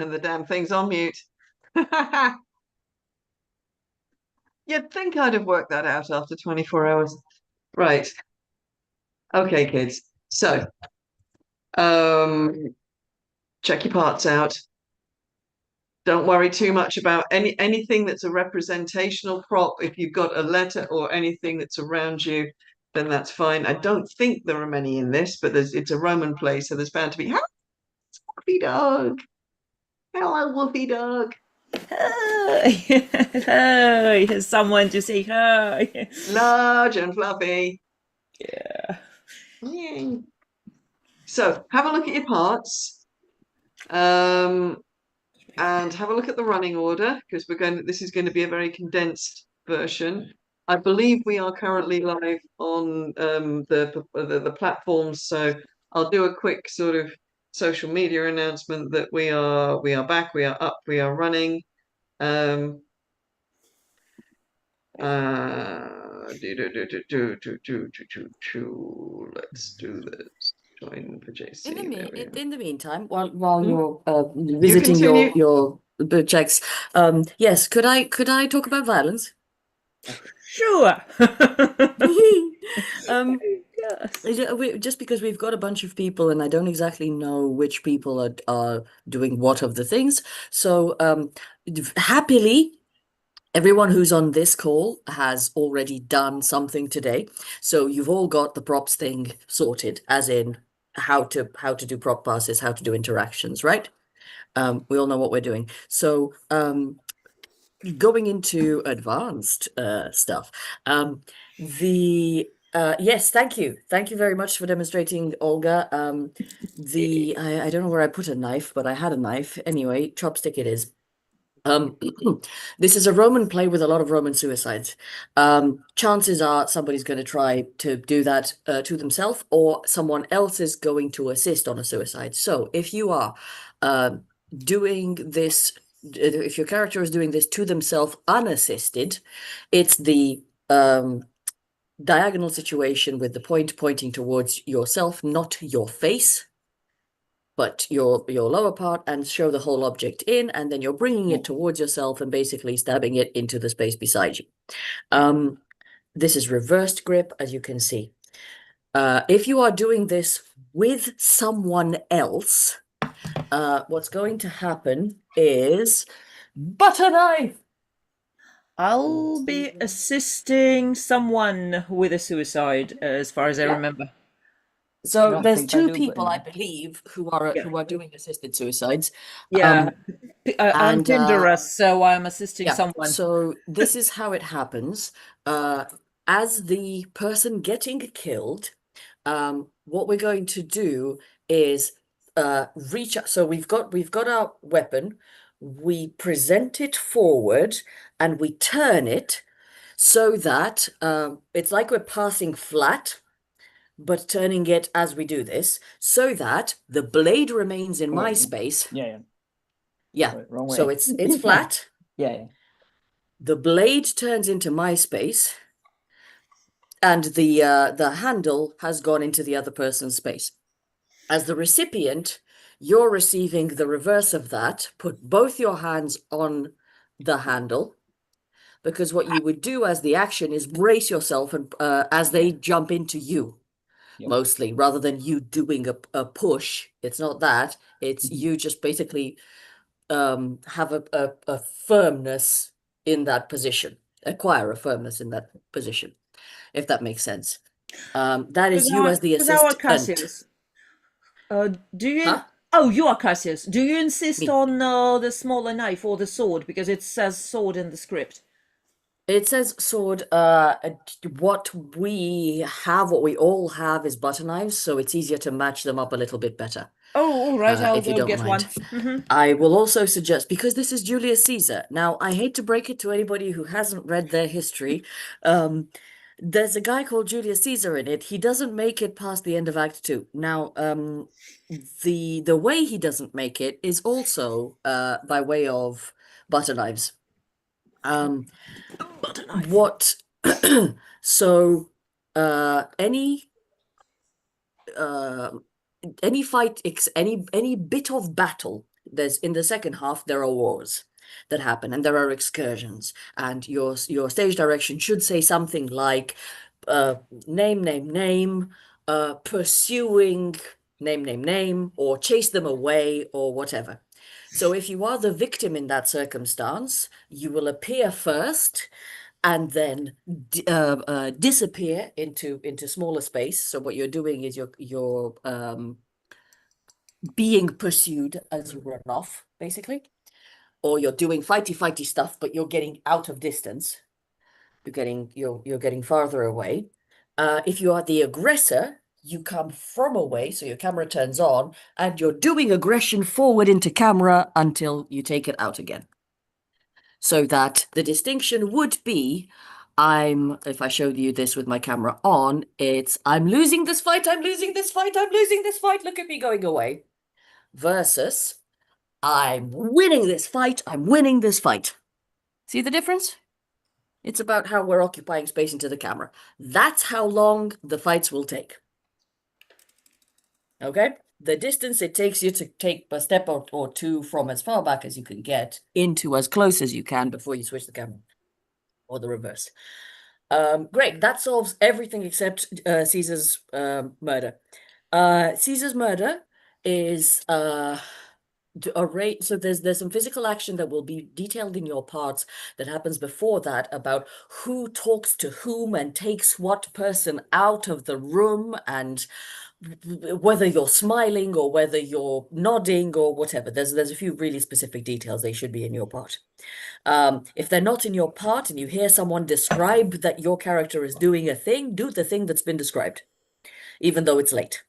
and the damn thing's on mute. You'd think I'd have worked that out after 24 hours. Right. Okay, kids. So, check your parts out. Don't worry too much about anything that's a representational prop. If you've got a letter or anything that's around you, then that's fine. I don't think there are many in this, but it's a Roman play, so there's bound to be. Hello, Wolfie Dog. Hello, Wolfie Dog. Hi. Hi. Here's someone to say hi. Large and fluffy. Yeah. Yay. So have a look at your parts. And have a look at the running order, because this is going to be a very condensed version. I believe we are currently live on the platforms, so I'll do a quick sort of social media announcement that we are back, we are up, we are running. Let's do this. Join for JC. In the meantime, while you're You visiting continue. your checks, yes, could I talk about violence? Sure. Yes. Just because we've got a bunch of people and I don't exactly know which people are doing what of the things. So happily, everyone who's on this call has already done something today. So you've all got the props thing sorted, as in how to do prop passes, how to do interactions, right? We all know what we're doing. So going into advanced stuff. Yes, thank you very much for demonstrating, Olga. I don't know where I put a knife, but I had a knife anyway. Chopstick it is. This is a Roman play with a lot of Roman suicides. Chances are somebody's going to try to do that to themselves, or someone else is going to assist on a suicide. So if you are doing this, if your character is doing this to themselves unassisted, it's the diagonal situation with the point pointing towards yourself, not your face, but your lower part, and show the whole object in, and then you're bringing it towards yourself and basically stabbing it into the space beside you. This is reversed grip, as you can see. If you are doing this with someone else, what's going to happen is butter knife. I'll be assisting someone with a suicide, as far as I remember. So there's two people, I believe, who are doing assisted suicides. Yeah, I'm and Tinderous, so I'm assisting yeah, someone. so this is how it happens. As the person getting killed, what we're going to do is reach out. So we've got our weapon, we present it forward and we turn it so that it's like we're passing flat, but turning it as we do this, so that the blade remains in my space. Yeah. Sorry, wrong way. So it's flat. Yeah. The blade turns into my space, and the handle has gone into the other person's space. As the recipient, you're receiving the reverse of that. Put both your hands on the handle, because what you would do as the action is brace yourself and as they jump into you. Yep. Mostly, rather than you doing a push. It's not that. It's you just basically have a firmness in that position. Acquire a firmness in that position, if that makes sense. That is you as the assistant. Cassius. Do you? Huh? Oh, you are Cassius. Do you insist on the smaller knife or the sword? Because it says sword in the script. It says sword. What we all have is butter knives, so it's easier to match them up a little bit better. Oh, all right, I'll go get one. I will also suggest, because this is Julius Caesar. Now, I hate to break it to anybody who hasn't read their history. There's a guy called Julius Caesar in it. He doesn't make it past the end of Act 2. Now, the way he doesn't make it is also by way of butter knives. Butter knife. What? So, any fight, any bit of battle in the second half, there are wars that happen, and there are excursions, and your stage direction should say something like name, pursuing name, or chase them away, or whatever. So if you are the victim in that circumstance, you will appear first and then disappear into smaller space. So what you're doing is you're being pursued as you run off, basically, or you're doing fighty stuff, but you're getting out of distance. You're getting farther away. If you are the aggressor, you come from away, so your camera turns on, and you're doing aggression forward into camera until you take it out again. So that the distinction would be, if I showed you this with my camera on, it's I'm losing this fight, I'm losing this fight, look at me going away. Versus I'm winning this fight, I'm winning this fight. See the difference? It's about how we're occupying space into the camera. That's how long the fights will take. Okay? The distance it takes you to take a step or two from as far back as you can get into as close as you can before you switch the camera. Or the reverse. Great, that solves everything except Caesar's murder. Caesar's murder is so there's some physical action that will be detailed in your parts that happens before that about who talks to whom and takes what person out of the room, and whether you're smiling or whether you're nodding or whatever. There's a few really specific details. They should be in your part. If they're not in your part and you hear someone describe that your character is doing a thing, do the thing that's been described, even though it's late.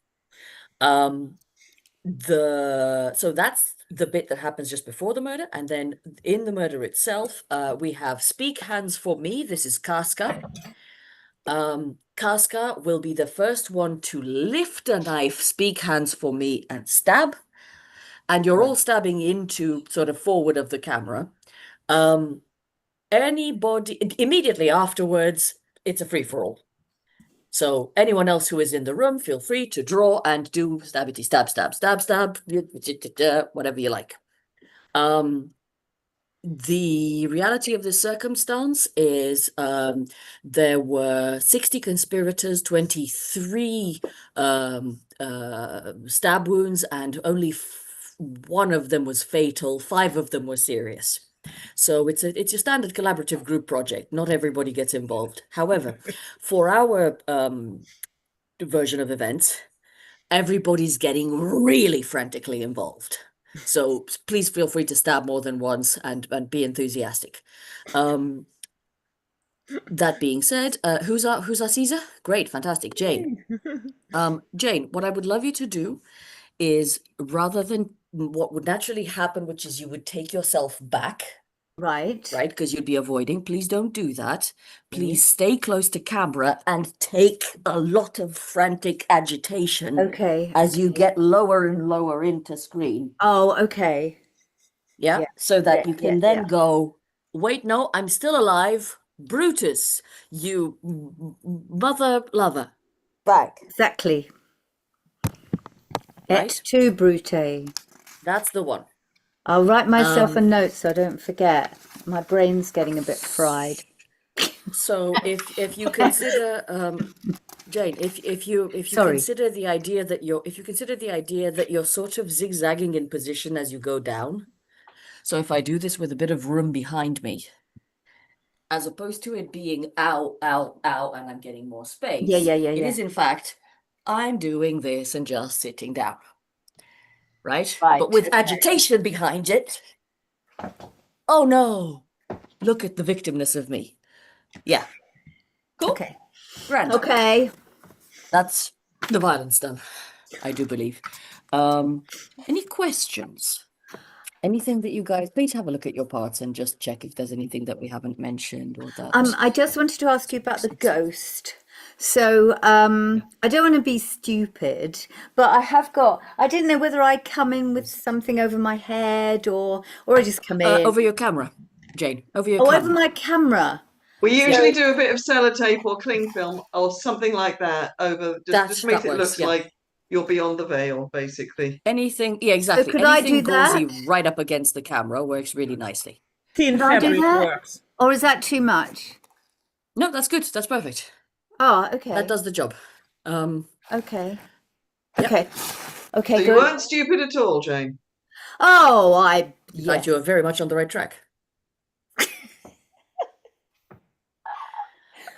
So that's the bit that happens just before the murder, and then in the murder itself, we have speak hands for me. This is Casca. Casca will be the first one to lift a knife, speak hands for me, and stab. And you're all stabbing into sort of forward of the camera. Anybody immediately afterwards, it's a free-for-all. So anyone else who is in the room, feel free to draw and do stabbity stab, whatever you like. The reality of this circumstance is there were 60 conspirators, 23 stab wounds, and only one of them was fatal. 5 of them were serious. So it's a standard collaborative group project. Not everybody gets involved. However, for our version of events, everybody's getting really frantically involved. So please feel free to stab more than once and be enthusiastic. That being said, who's our Caesar? Great, fantastic, Jane. Jane, what I would love you to do is, rather than what would naturally happen, which is you would take yourself back. Right. Right, because you'd be avoiding. Please don't do that. Please stay close to camera and take a lot of frantic agitation. Okay. As you get lower and lower into screen. Oh, okay. Yeah. Yeah. So that you can then yeah. go, wait, no, I'm still alive. Brutus, you mother lover. Back. Exactly. Right? Et tu, Brute. That's the one. I'll write myself a note so I don't forget. My brain's getting a bit fried. So if you consider Jane, if you Sorry. consider the idea that you're sort of zigzagging in position as you go down. So if I do this with a bit of room behind me, as opposed to it being ow, ow, ow, and I'm getting more space. Yeah. It is in fact, I'm doing this and just sitting down. Right? But with agitation behind it. Oh no. Look at the victimness of me. Yeah. Cool. Okay. Grand. Okay. That's the violence done, I do believe. Any questions? Anything that you guys, please have a look at your parts and just check if there's anything that we haven't mentioned or that. I just wanted to ask you about the ghost. So I don't want to be stupid, but I didn't know whether I come in with something over my head or I just come in. Over your camera, Jane. Over your camera. Over my camera. We usually do a bit of sellotape or cling film or something like that over, just makes it look like you're beyond the veil, basically. Anything, yeah, exactly. could I do Anything gauzy that? right up against the camera works really nicely. Thin Could I do fabric that? works. Or is that too much? No, that's good. That's perfect. Oh, okay. That does the job. Okay. Yep. Okay. Okay, So you good. weren't stupid at all, Jane. Oh, In fact, you are very much on the right track.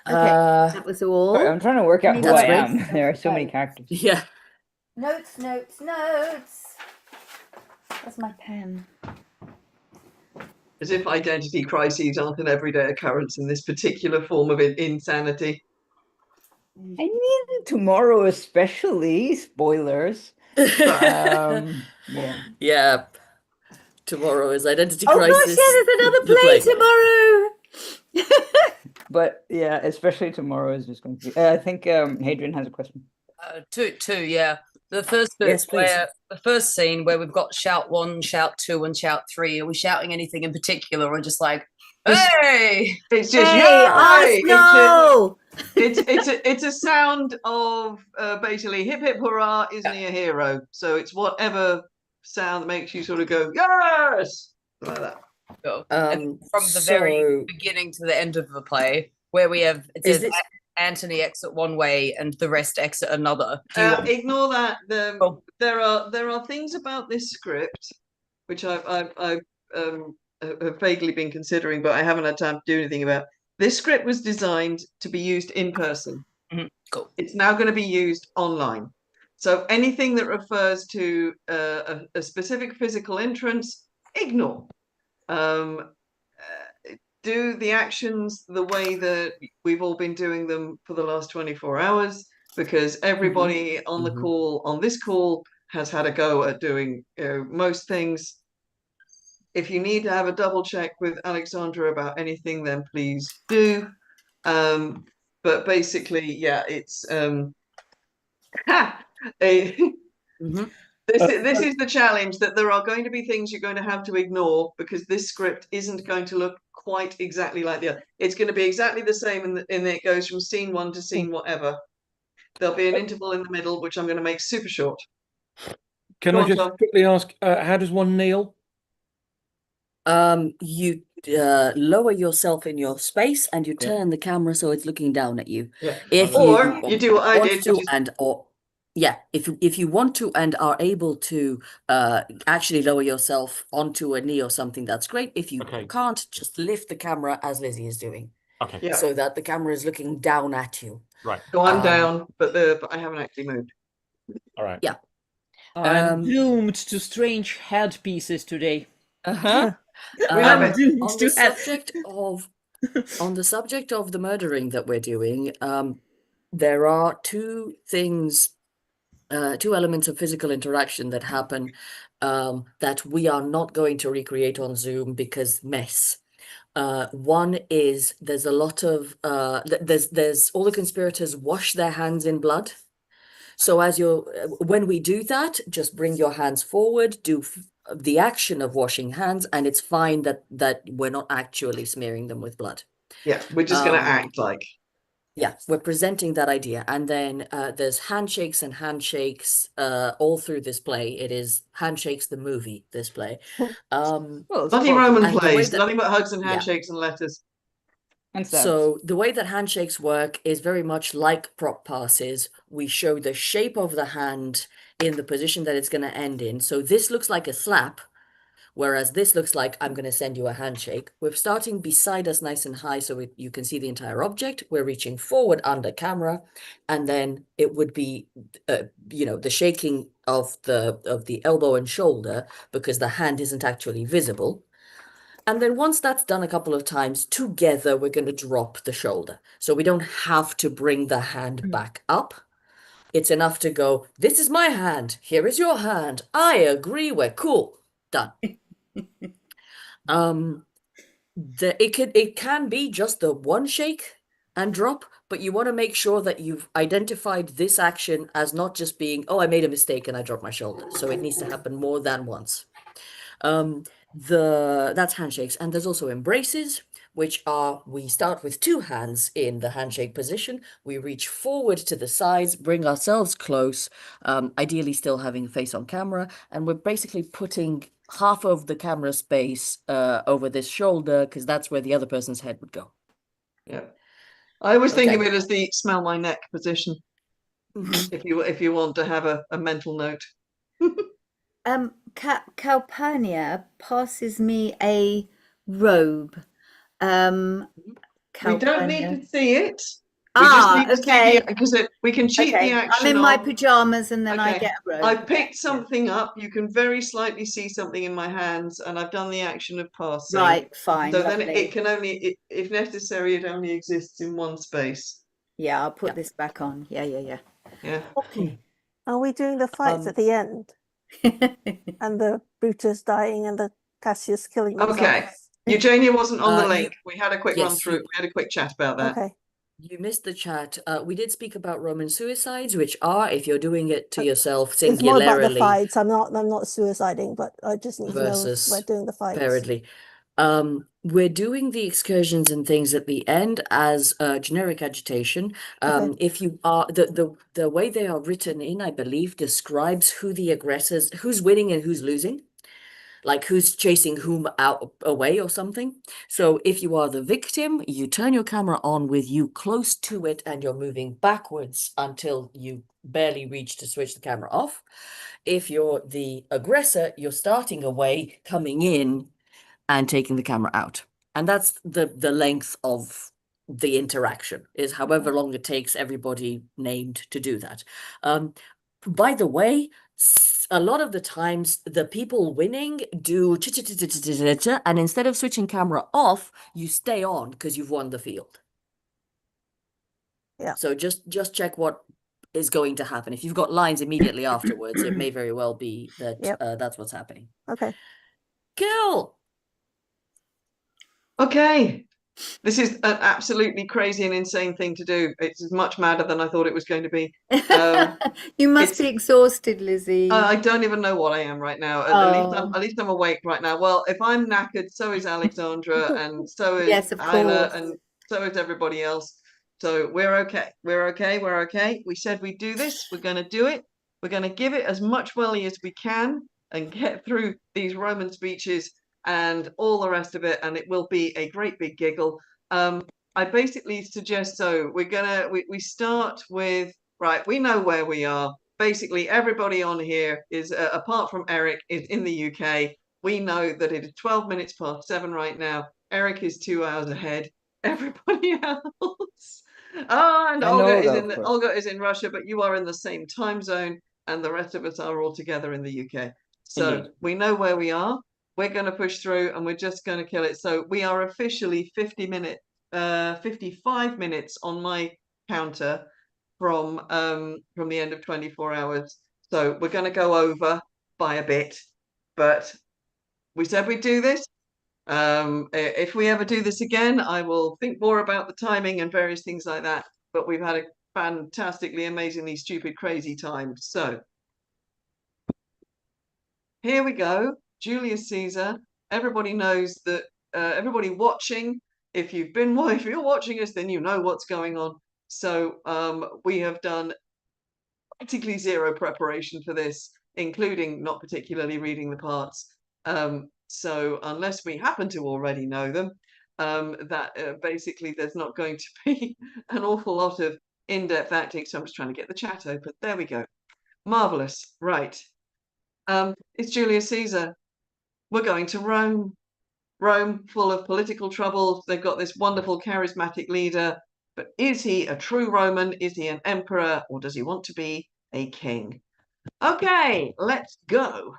Okay, that was all. Sorry, I'm trying to work out who That's I great. am. There are so many characters. Yeah. Notes, notes, notes. Where's my pen? As if identity crises aren't an everyday occurrence in this particular form of insanity. I mean, tomorrow especially. Spoilers. Yeah. Yeah. Tomorrow is Identity Oh Crisis. gosh, yeah, there's another the play tomorrow. But yeah, especially tomorrow is just going to be. I think Hadrian has a question. Two, yeah. The first bit Yes, please. where the first scene where we've got shout 1, shout 2, and shout 3. Are we shouting anything in particular, or just like, hey? It's just Hey, us, yay! no! It's a sound of basically hip hip hurrah, isn't he a hero? So it's whatever sound that makes you sort of go yes, like that. And from the very so- beginning to the end of the play, where we have it Is says this- Anthony exit one way and the rest exit another. Do you want- Ignore that. Oh. There are things about this script which I've have vaguely been considering, but I haven't had time to do anything about. This script was designed to be used in person. Cool. It's now going to be used online. So anything that refers to a specific physical entrance, ignore. Do the actions the way that we've all been doing them for the last 24 hours, because everybody on the call, on this call, has had a go at doing most things. If you need to have a double check with Alexandra about anything, then please do. But basically, yeah, it's this is the challenge, that there are going to be things you're going to have to ignore because this script isn't going to look quite exactly like the other. It's going to be exactly the same in that it goes from scene 1 to scene whatever. There'll be an interval in the middle, which I'm going to make super short. Can Go I on, just Tom. quickly ask, how does one kneel? You lower yourself in your space and you turn the camera so it's looking down at you. Yeah. If Or you do what I want did, to which is if you want to and are able to actually lower yourself onto a knee or something, that's great. If you Okay. can't, just lift the camera as Lizzie is doing, Okay, yeah. so that the camera is looking down at you. right. So I'm Um, down, but I haven't actually moved. All right. Yeah. I'm doomed to strange headpieces today. Uh-huh. love it. Doomed On to the have- subject of the murdering that we're doing, there are two elements of physical interaction that happen that we are not going to recreate on Zoom because mess. One is there's a lot of there's all the conspirators wash their hands in blood. So when we do that, just bring your hands forward, do the action of washing hands, and it's fine that we're not actually smearing them with blood. Yeah, we're just going to act like. Yeah, we're presenting that idea. And then there's handshakes and handshakes all through this play. It is Handshakes the movie, this play. Well, it's Bloody close. Roman And the way plays, that- nothing but hugs and Yeah. handshakes and letters. And stabs. So the way that handshakes work is very much like prop passes. We show the shape of the hand in the position that it's going to end in. So this looks like a slap, whereas this looks like I'm going to send you a handshake. We're starting beside us nice and high so you can see the entire object. We're reaching forward under camera, and then it would be, the shaking of the elbow and shoulder because the hand isn't actually visible. And then once that's done a couple of times, together we're going to drop the shoulder. So we don't have to bring the hand back up. It's enough to go, this is my hand, here is your hand. I agree, we're cool. Done. It can be just the one shake and drop, but you want to make sure that you've identified this action as not just being, oh, I made a mistake and I dropped my shoulder. So it needs to happen more than once. That's handshakes, and there's also embraces, which are we start with two hands in the handshake position. We reach forward to the sides, bring ourselves close, ideally still having face on camera, and we're basically putting half of the camera space over this shoulder because that's where the other person's head would go. Yeah. I always think of Okay. it as the smell my neck position, Mhm. if you want to have a mental note. Calpurnia passes me a robe. We don't need Calpurnia. to see it. We just need to see Okay. the because we can cheat the Okay. I'm action in my of. pajamas and then I Okay, get a robe. I've picked Yeah. something up. You can very slightly see something in my hands, and I've done the action of passing. Right, fine, So then lovely. it can only, if necessary, it only exists in one space. Yeah, I'll put Yeah. this back on. Yeah. Yeah. Okay. Are we doing the fights at the end and the Brutus dying and the Cassius killing themselves? Okay. Eugenia wasn't on the You- link. We had a quick run yes, through. We had a quick chat about that. Okay. You missed the chat. We did speak about Roman suicides, which are, if you're doing it to yourself It's more about the singularly fights. I'm not suiciding, but I just need to know if versus we're doing the fights. pairedly. We're doing the excursions and things at the end as generic agitation. Okay. If you are the way they are written in, I believe, describes who the aggressors, who's winning and who's losing, like who's chasing whom out away or something. So if you are the victim, you turn your camera on with you close to it and you're moving backwards until you barely reach to switch the camera off. If you're the aggressor, you're starting away, coming in and taking the camera out. And that's the length of the interaction, is however long it takes everybody named to do that. By the way, a lot of the times the people winning do and instead of switching camera off, you stay on because you've won the field. Yeah. So just check what is going to happen. If you've got lines immediately afterwards, it may very well be that Yep. that's what's happening. Okay. Cool. Okay. This is an absolutely crazy and insane thing to do. It's much madder than I thought it was going to be. You must it's- be exhausted, Lizzie. I don't even know what I am right now. Oh. At least I'm awake right now. Well, if I'm knackered, so is Alexandra, and so is Yes, of Isla, course. and so is everybody else. So we're okay. We're okay. We're okay. We said we'd do this. We're going to do it. We're going to give it as much welly as we can and get through these Roman speeches and all the rest of it, and it will be a great big giggle. I basically suggest we start with, right, we know where we are. Basically, everybody on here is, apart from Eric, is in the UK. We know that it is 12 minutes past 7 right now. Eric is 2 hours ahead. Everybody else. Oh, and Olga is in Russia, but you are in the same time zone, and the rest of us are all together in the UK. So Indeed. we know where we are. We're going to push through, and we're just going to kill it. So we are officially 55 minutes on my counter from the end of 24 hours. So we're going to go over by a bit, but we said we'd do this. If we ever do this again, I will think more about the timing and various things like that. But we've had a fantastically, amazingly stupid, crazy time. So here we go. Julius Caesar. Everybody knows that. Everybody watching, if you're watching us, then you know what's going on. So we have done practically zero preparation for this, including not particularly reading the parts. So unless we happen to already know them, basically there's not going to be an awful lot of in-depth acting. So I'm just trying to get the chat open. There we go. Marvelous. Right. It's Julius Caesar. We're going to Rome. Rome, full of political troubles. They've got this wonderful, charismatic leader. But is he a true Roman? Is he an emperor? Or does he want to be a king? Okay, let's go.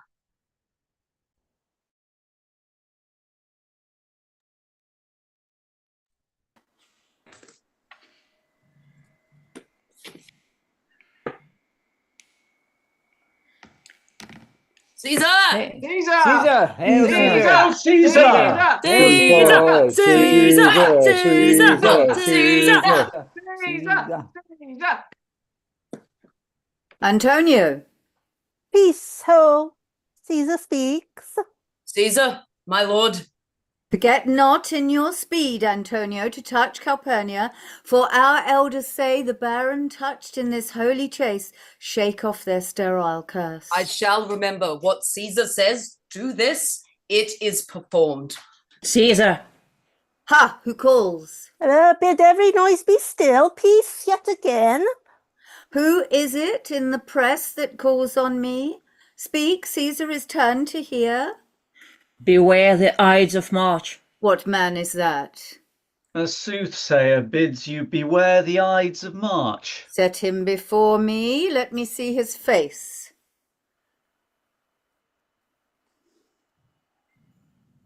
Caesar! Hey, Caesar! Caesar! Hail Caesar! Caesar! Caesar! Caesar! Antonio. Peace, ho. Caesar speaks. Caesar, my lord, Forget not in your speed, Antonio, to touch Calpurnia, for our elders say the barren touched in this holy chase shake off their sterile curse. I shall remember what Caesar says. Do this, it is performed. Caesar! Ha! Who calls? Bid every noise be still. Peace yet again. Who is it in the press that calls on me? Speak, Caesar is turned to hear. Beware the Ides of March. What man is that? A soothsayer bids you beware the Ides of March. Set him before me. Let me see his face.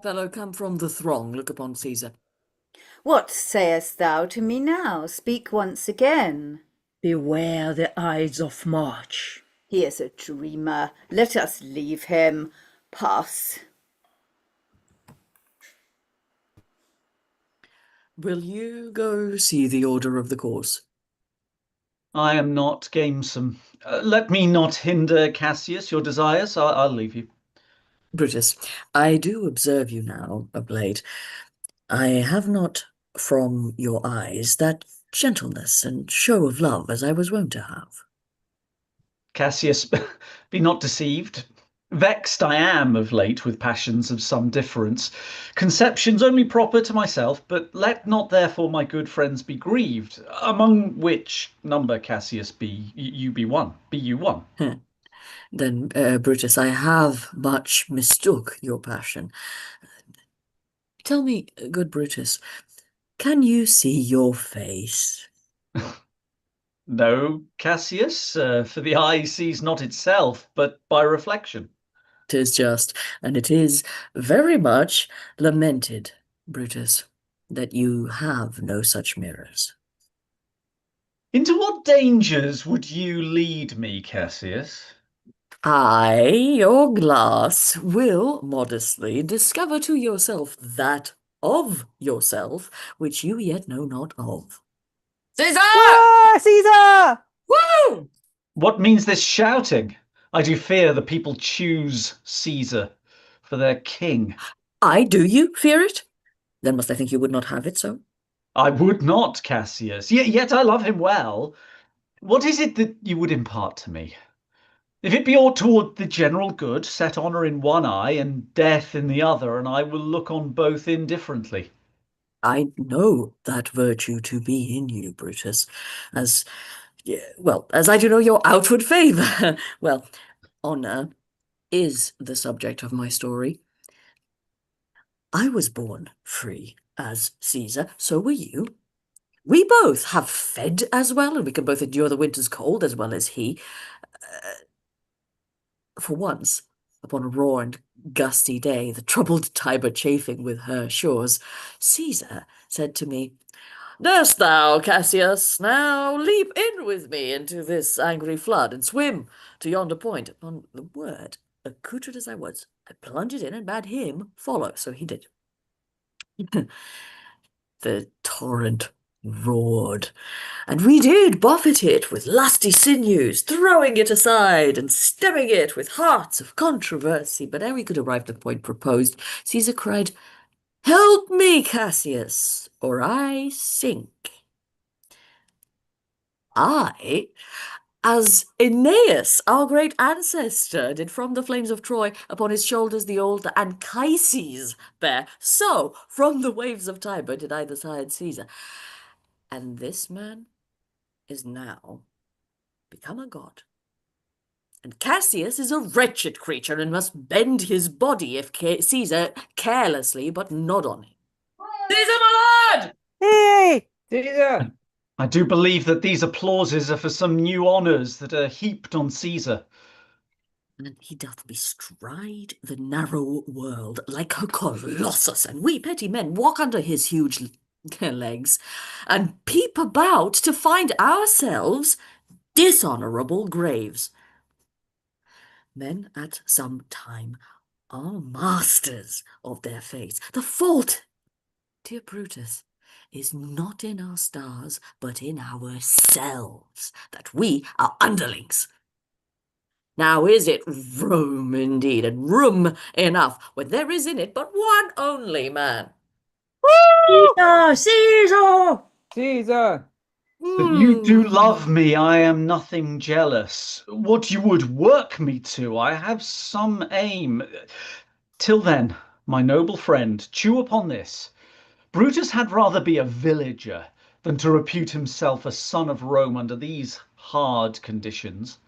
Fellow come from the throng, look upon Caesar. What sayest thou to me now? Speak once again. Beware the Ides of March. He is a dreamer. Let us leave him. Pass. Will you go see the order of the course? I am not gamesome. Let me not hinder, Cassius, your desires. I'll leave you. Brutus, I do observe you now of late. I have not from your eyes that gentleness and show of love as I was wont to have. Cassius, be not deceived. Vexed I am of late with passions of some difference, conceptions only proper to myself, but let not therefore my good friends be grieved, among which number, Cassius, be you one. Be you one. Then, Brutus, I have much mistook your passion. Tell me, good Brutus, can you see your face? No, Cassius, for the eye sees not itself, but by reflection. 'Tis just, and it is very much lamented, Brutus, that you have no such mirrors. Into what dangers would you lead me, Cassius? I, your glass, will modestly discover to yourself that of yourself which you yet know not of. Caesar! Ah, Caesar! Woo! What means this shouting? I do fear the people choose Caesar for their king. Do you fear it? Then must I think you would not have it so? I would not, Cassius, yet I love him well. What is it that you would impart to me? If it be aught toward the general good, set honour in one eye and death in the other, and I will look on both indifferently. I know that virtue to be in you, Brutus, as I do know your outward favour. Well, honour is the subject of my story. I was born free as Caesar, so were you. We both have fed as well, and we can both endure the winter's cold as well as he. For once, upon a raw and gusty day, the troubled Tiber chafing with her shores, Caesar said to me, "Durst thou, Cassius, now leap in with me into this angry flood and swim to yonder point?" Upon the word, accoutred as I was, I plunged in and bade him follow, so he did. The torrent roared, and we did buffet it with lusty sinews, throwing it aside and stemming it with hearts of controversy. But ere we could arrive at the point proposed, Caesar cried, "Help me, Cassius, or I sink." I, as Aeneas, our great ancestor, did from the flames of Troy upon his shoulders the old Anchises bear, so from the waves of Tiber did I the side Caesar. And this man is now become a god. And Cassius is a wretched creature and must bend his body if Caesar carelessly but nod on him. Caesar, my lord! Hey! Caesar! I do believe that these applauses are for some new honours that are heaped on Caesar. And he doth bestride the narrow world like a colossus, and we petty men walk under his huge legs and peep about to find ourselves dishonourable graves. Men at some time are masters of their fates. The fault, dear Brutus, is not in our stars, but in ourselves, that we are underlings. Now is it Rome indeed, and room enough, when there is in it but one only man, Caesar! Caesar! Caesar! That you do love me, I am nothing jealous. What you would work me to, I have some aim. Till then, my noble friend, chew upon this. Brutus had rather be a villager than to repute himself a son of Rome under these hard conditions.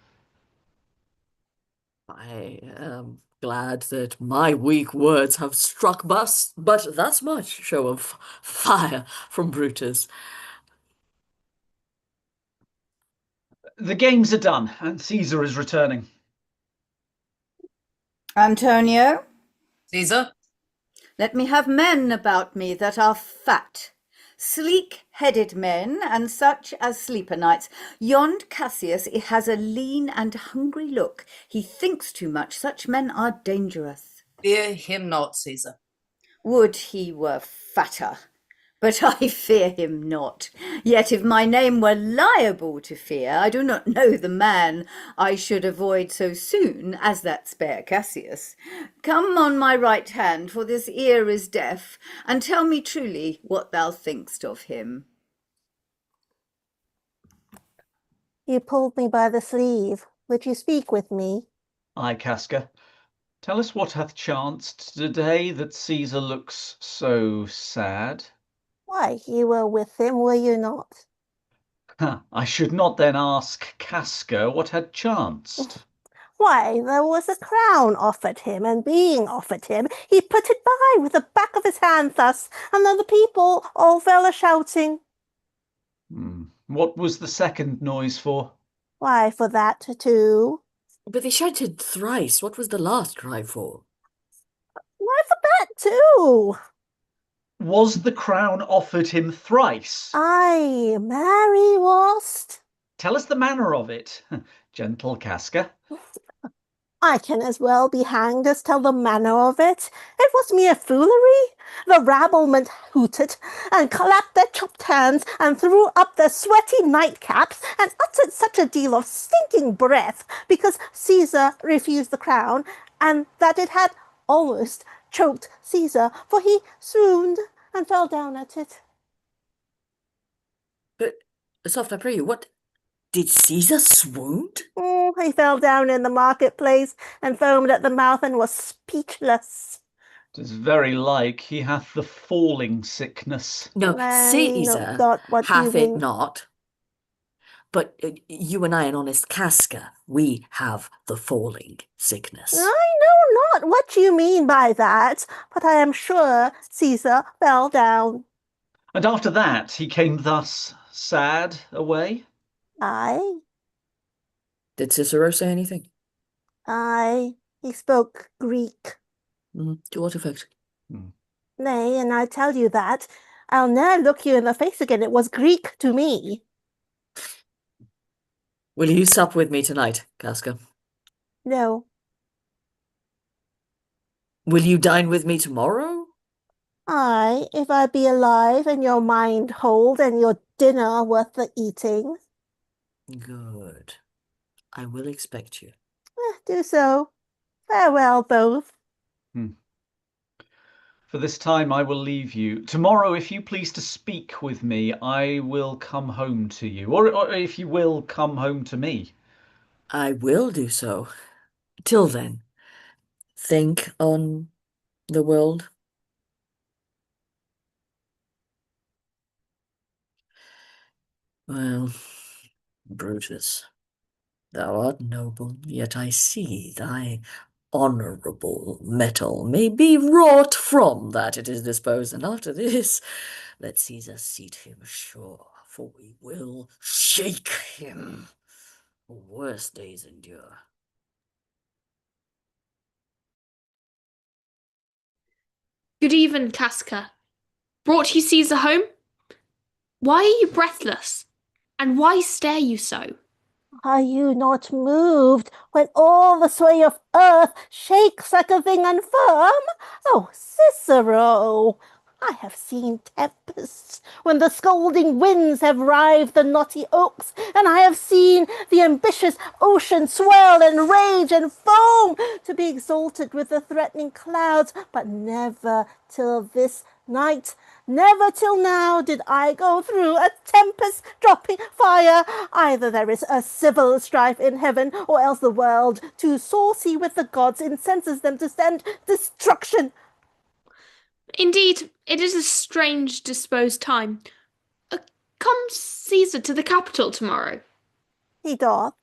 I am glad that my weak words have struck but that's much show of fire from Brutus. The games are done, and Caesar is returning. Antonio, Caesar? let me have men about me that are fat, sleek-headed men, and such as sleep o' nights. Yond Cassius has a lean and hungry look. He thinks too much. Such men are dangerous. Fear him not, Caesar. Would he were fatter, but I fear him not. Yet if my name were liable to fear, I do not know the man I should avoid so soon as that spare Cassius. Come on my right hand, for this ear is deaf, and tell me truly what thou thinkst of him. You pulled me by the sleeve. Would you speak with me? Ay, Casca, tell us what hath chanced today that Caesar looks so sad. Why, you were with him, were you not? I should not then ask Casca what had chanced. Why, there was a crown offered him, and being offered him, he put it by with the back of his hand thus, and then the people all fell a-shouting. What was the second noise for? Why, for that too. But they shouted thrice. What was the last cry for? Why, for that too. Was the crown offered him thrice? Aye, marry wast. Tell us the manner of it, gentle Casca. I can as well be hanged as tell the manner of it. It was mere foolery. The rabblement hooted, and clapped their chopped hands, and threw up their sweaty nightcaps, and uttered such a deal of stinking breath, because Caesar refused the crown, and that it had almost choked Caesar, for he swooned and fell down at it. But, soft, I pray you, what? Did Caesar swoon? He fell down in the marketplace, and foamed at the mouth, and was speechless. 'Tis very like he hath the falling sickness. No, Caesar hath it mean. not. But you and I, an honest Casca, we have the falling sickness. I know not what you mean by that, but I am sure Caesar fell down. And after that he came thus sad away? Aye. Did Cicero say anything? Aye, he spoke Greek. To what effect? Nay, and I tell you that, I'll ne'er look you in the face again. It was Greek to me. Will you sup with me tonight, Casca? No. Will you dine with me tomorrow? Aye, if I be alive, and your mind hold, and your dinner worth the eating. Good. I will expect you. Do so. Farewell, both. For this time I will leave you. Tomorrow, if you please to speak with me, I will come home to you. Or if you will, come home to me. I will do so. Till then, think on the world. Well, Brutus, thou art noble, yet I see thy honourable metal may be wrought from that it is disposed, and after this, let Caesar seat him sure, for we will shake him. Worse days endure. Good even, Casca. Brought you Caesar home? Why are you breathless? And why stare you so? Are you not moved when all the sway of earth shakes like a thing unfirm? Oh, Cicero! I have seen tempests when the scolding winds have rived the knotty oaks, and I have seen the ambitious ocean swell and rage and foam to be exalted with the threatening clouds, but never till this Knight, never till now did I go through a tempest dropping fire. Either there is a civil strife in heaven, or else the world, too saucy with the gods, incenses them to send destruction. Indeed, it is a strange disposed time. Come, Caesar, to the capital tomorrow. He doth.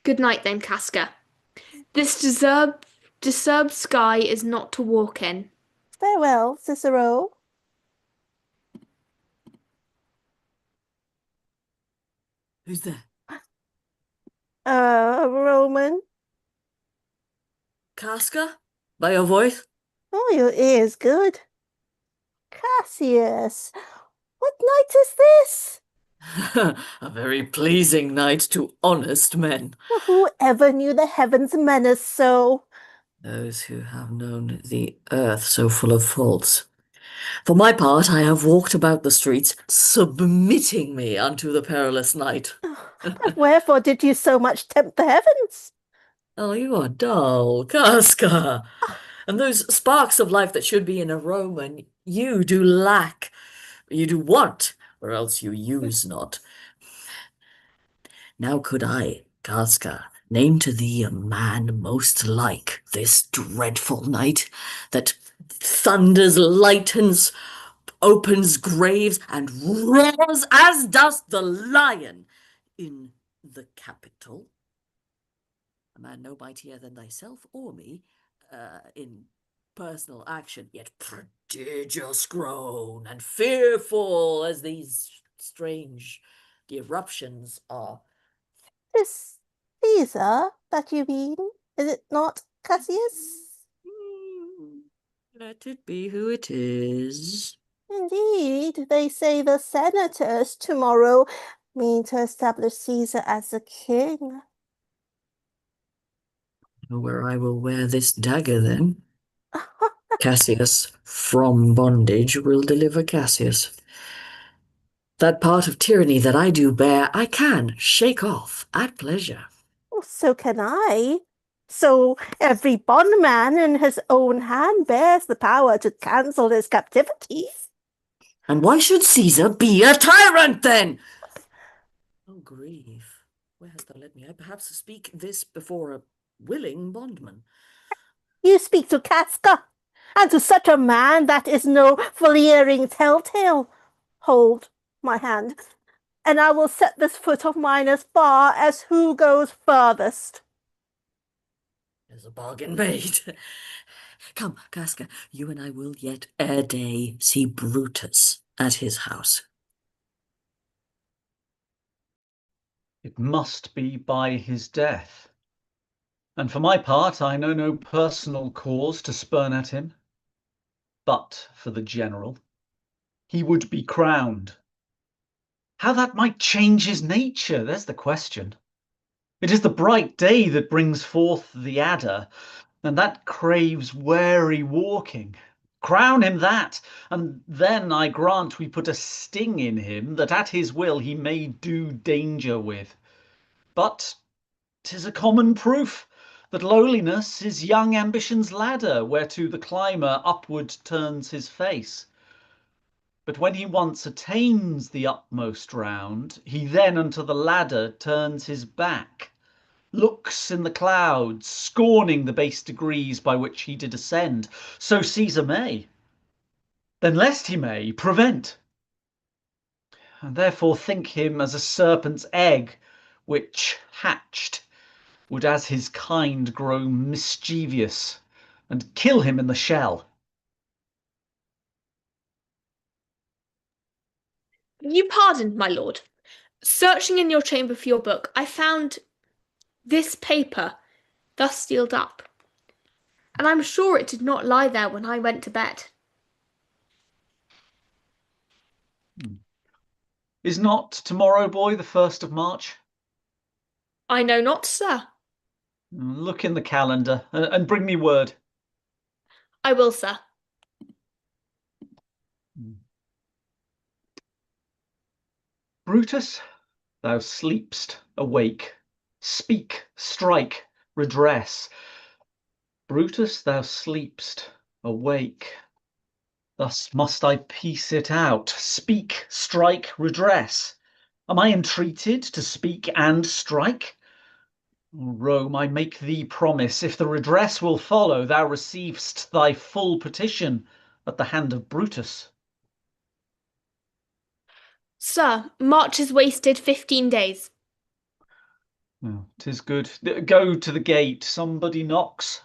Good night, then, Casca. This disturbed sky is not to walk in. Farewell, Cicero. Who's there? Roman. Casca? By your voice? Oh, your ear's good. Cassius, what night is this? A very pleasing night to honest men. Who ever knew the heavens menace so? Those who have known the earth so full of faults. For my part, I have walked about the streets, submitting me unto the perilous night. But wherefore did you so much tempt the heavens? Oh, you are dull, Casca. And those sparks of life that should be in a Roman, you do lack. You do want, or else you use not. Now could I, Casca, name to thee a man most like this dreadful night, that thunders, lightens, opens graves, and roars as does the lion in the capital. A man no mightier than thyself or me, in personal action, yet prodigious grown and fearful as these strange eruptions are. This Caesar that you mean, is it not Cassius? Let it be who it is. Indeed, they say the senators tomorrow mean to establish Caesar as a king. Where I will wear this dagger then. Cassius from bondage will deliver Cassius. That part of tyranny that I do bear, I can shake off at pleasure. Oh, so can I. So every bondman in his own hand bears the power to cancel his captivities. And why should Caesar be a tyrant then? Oh, grief. Where hast thou led me? I perhaps speak this before a willing bondman. You speak to Casca, and to such a man that is no fleering telltale. Hold my hand, and I will set this foot of mine as far as who goes furthest. There's a bargain made. Come, Casca, you and I will yet ere day see Brutus at his house. It must be by his death. And for my part, I know no personal cause to spurn at him. But for the general, he would be crowned. How that might change his nature, there's the question. It is the bright day that brings forth the adder, and that craves wary walking. Crown him that, and then I grant we put a sting in him that at his will he may do danger with. But 'tis a common proof that lowliness is young ambition's ladder, whereto the climber upward turns his face. But when he once attains the upmost round, he then unto the ladder turns his back, looks in the clouds, scorning the base degrees by which he did ascend. So Caesar may, then lest he may, prevent. And therefore think him as a serpent's egg, which, hatched, would as his kind grow mischievous, and kill him in the shell. You pardon, my lord. Searching in your chamber for your book, I found this paper thus sealed up, and I'm sure it did not lie there when I went to bed. Is not tomorrow, boy, the 1st of March? I know not, sir. Look in the calendar and bring me word. I will, sir. Brutus, thou sleep'st, awake. Speak, strike, redress. Brutus, thou sleep'st, awake. Thus must I piece it out, speak, strike, redress. Am I entreated to speak and strike? Rome, I make thee promise, if the redress will follow, thou receiv'st thy full petition at the hand of Brutus. Sir, March has wasted 15 days. Oh, 'tis good. Go to the gate, somebody knocks.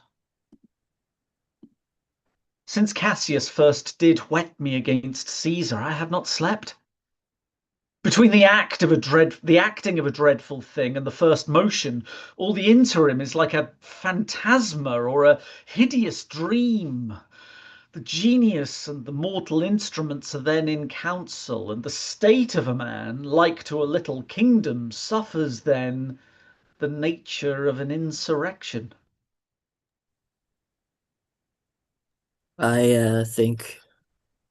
Since Cassius first did whet me against Caesar, I have not slept. Between the acting of a dreadful thing and the first motion, all the interim is like a phantasma or a hideous dream. The genius and the mortal instruments are then in council, and the state of a man, like to a little kingdom, suffers then the nature of an insurrection. I think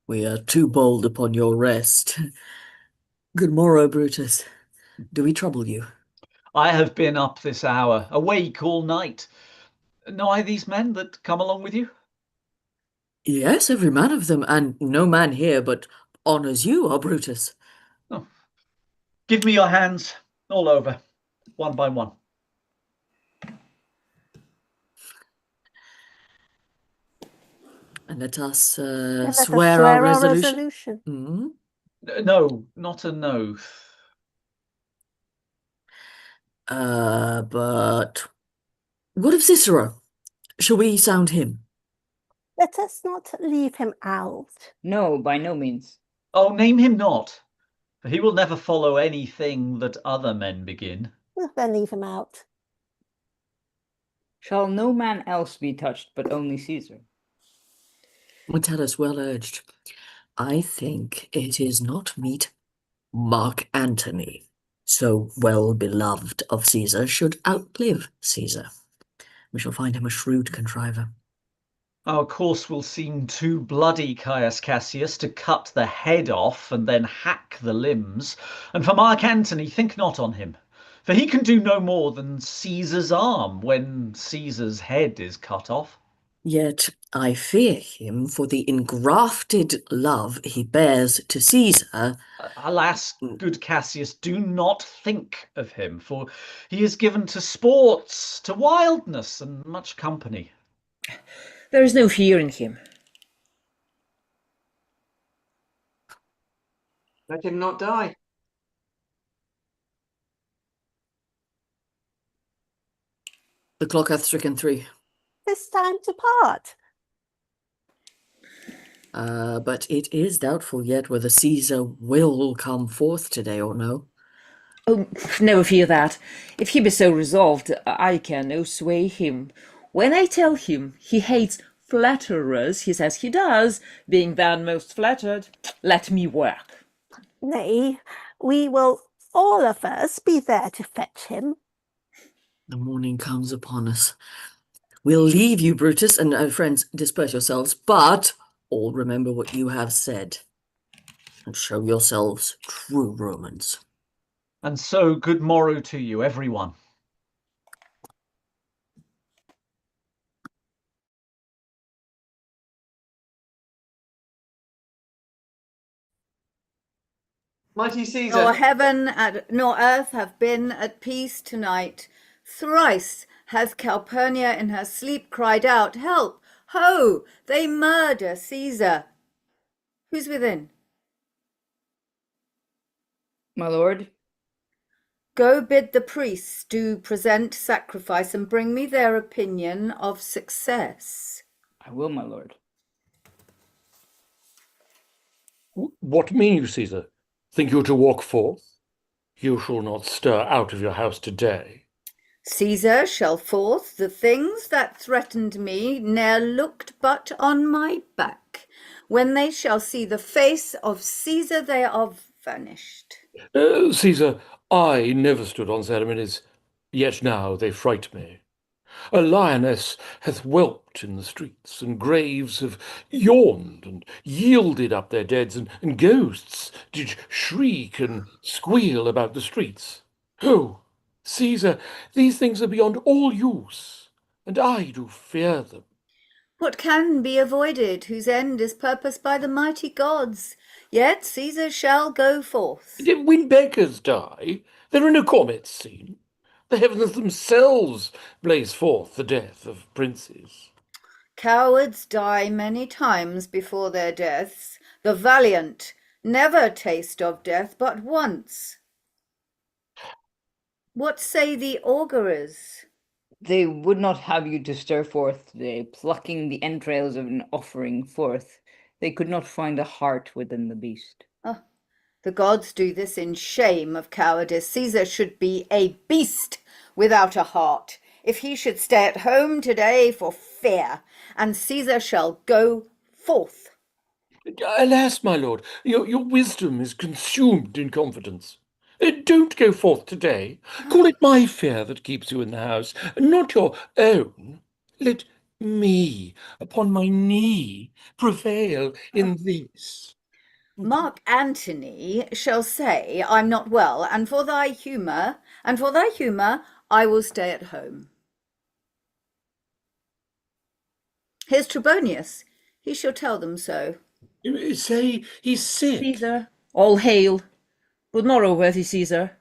we are too bold upon your rest. Good morrow, Brutus. Do we trouble you? I have been up this hour, awake all night. Know I these men that come along with you? Yes, every man of them, and no man here but honours you, our Brutus. Oh. Give me your hands, all over, one by one. And let us And let us swear our resolution. resolution. No, not an oath. But what of Cicero? Shall we sound him? Let us not leave him out. No, by no means. Oh, name him not, for he will never follow anything that other men begin. Then leave him out. Shall no man else be touched, but only Caesar? Metellus, well urged. I think it is not meet Mark Antony, so well beloved of Caesar, should outlive Caesar. We shall find him a shrewd contriver. Our course will seem too bloody, Caius Cassius, to cut the head off and then hack the limbs. And for Mark Antony, think not on him, for he can do no more than Caesar's arm when Caesar's head is cut off. Yet I fear him for the engrafted love he bears to Caesar. Alas, good Cassius, do not think of him, for he is given to sports, to wildness, and much company. There is no fear in him. Let him not die. The clock hath stricken 3. 'Tis time to part. But it is doubtful yet whether Caesar will come forth today or no. Oh, never fear that. If he be so resolved, I can no sway him. When I tell him he hates flatterers, he says he does, being then most flattered. Let me work. Nay, we will all of us be there to fetch him. The morning comes upon us. We'll leave you, Brutus, and friends, disperse yourselves, but all remember what you have said, and show yourselves true Romans. And so good morrow to you, everyone. Mighty Caesar. Nor heaven nor earth have been at peace tonight. Thrice has Calpurnia in her sleep cried out, "Help! Ho! They murder Caesar!" Who's within? My lord? Go bid the priests do present sacrifice and bring me their opinion of success. I will, my lord. What mean you, Caesar? Think you to walk forth? You shall not stir out of your house today. Caesar shall forth the things that threatened me ne'er looked but on my back. When they shall see the face of Caesar, they are vanished. Caesar, I never stood on ceremonies, yet now they fright me. A lioness hath whelped in the streets, and graves have yawned and yielded up their deads, and ghosts did shriek and squeal about the streets. Oh, Caesar, these things are beyond all use, and I do fear them. What can be avoided, whose end is purposed by the mighty gods? Yet Caesar shall go forth. When beggars die, there are no comets seen. The heavens themselves blaze forth the death of princes. Cowards die many times before their deaths. The valiant never taste of death but once. What say the augurers? They would not have you to stir forth today, plucking the entrails of an offering forth. They could not find a heart within the beast. Oh, the gods do this in shame of cowardice. Caesar should be a beast without a heart, if he should stay at home today for fear, and Caesar shall go forth. Alas, my lord, your wisdom is consumed in confidence. Don't go forth today. Call it my fear that keeps you in the house, not your own. Let me, upon my knee, prevail in this. Mark Antony shall say, I'm not well, and for thy humour, I will stay at home. Here's Trebonius, he shall tell them so. Say he's sick. Caesar, all hail. Good morrow, worthy Caesar.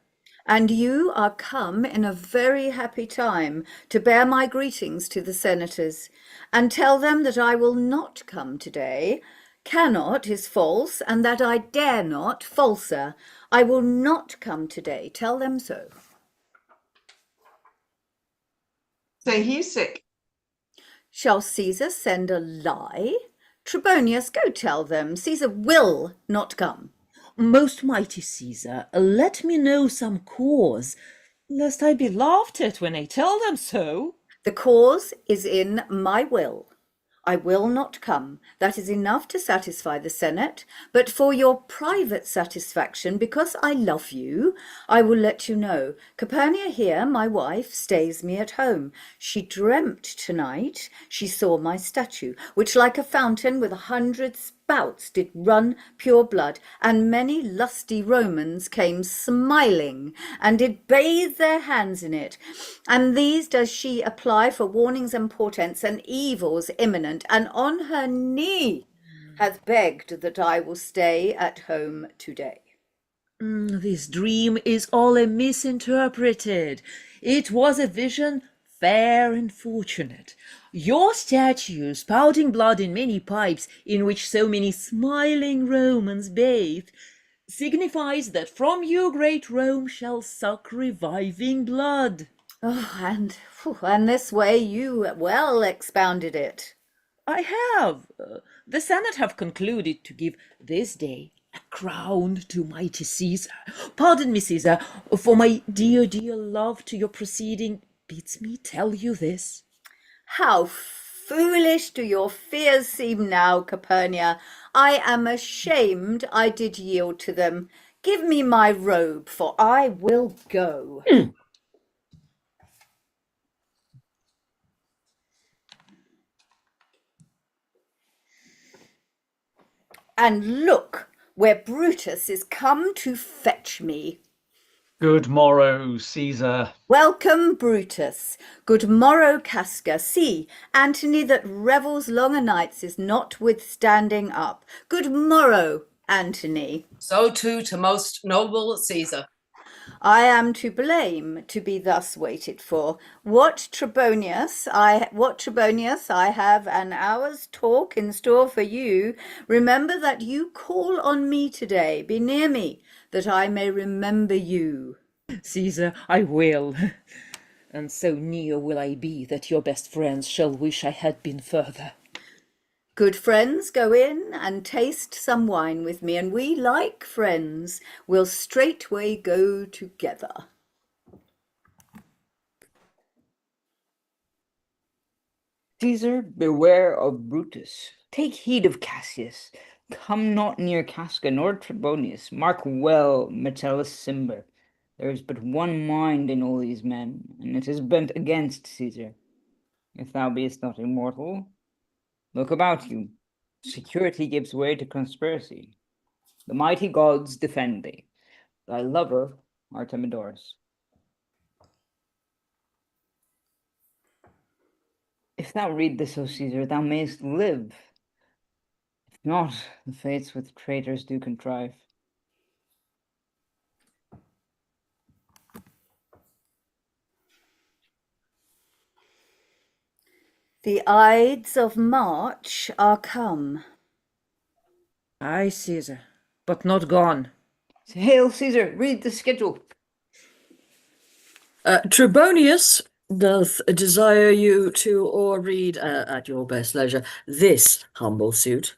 And you are come in a very happy time to bear my greetings to the senators, and tell them that I will not come today. Cannot is false, and that I dare not, falser. I will not come today. Tell them so. Say he's sick. Shall Caesar send a lie? Trebonius, go tell them Caesar will not come. Most mighty Caesar, let me know some cause, lest I be laughed at when I tell them so. The cause is in my will. I will not come. That is enough to satisfy the Senate. But for your private satisfaction, because I love you, I will let you know. Calpurnia here, my wife, stays me at home. She dreamt tonight she saw my statue, which like a fountain with 100 spouts did run pure blood, and many lusty Romans came smiling, and did bathe their hands in it. And these does she apply for warnings and portents and evils imminent, and on her knee hath begged that I will stay at home today. This dream is all misinterpreted. It was a vision fair and fortunate. Your statue, spouting blood in many pipes, in which so many smiling Romans bathed, signifies that from you great Rome shall suck reviving blood. Oh, and this way you well expounded it. I have. The Senate have concluded to give this day a crown to mighty Caesar. Pardon me, Caesar, for my dear, dear love to your proceeding bids me tell you this. How foolish do your fears seem now, Calpurnia. I am ashamed I did yield to them. Give me my robe, for I will go. And look, where Brutus is come to fetch me. Good morrow, Caesar. Welcome, Brutus. Good morrow, Casca. See, Antony that revels long o' nights is notwithstanding up. Good morrow, Antony. So too to most noble Caesar. I am to blame to be thus waited for. What Trebonius, I have an hour's talk in store for you. Remember that you call on me today. Be near me, that I may remember you. Caesar, I will. And so near will I be that your best friends shall wish I had been further. Good friends, go in and taste some wine with me, and we, like friends, will straightway go together. Caesar, beware of Brutus. Take heed of Cassius. Come not near Casca nor Trebonius. Mark well Metellus Cimber. There is but one mind in all these men, and it is bent against Caesar. If thou beest not immortal, look about you. Security gives way to conspiracy. The mighty gods defend thee. Thy lover, Artemidorus. If thou read this, O Caesar, thou mayst live. If not, the fates with traitors do contrive. The Ides of March are come. Aye, Caesar, but not gone. Hail, Caesar, read the schedule. Trebonius doth desire you to or read at your best leisure this humble suit.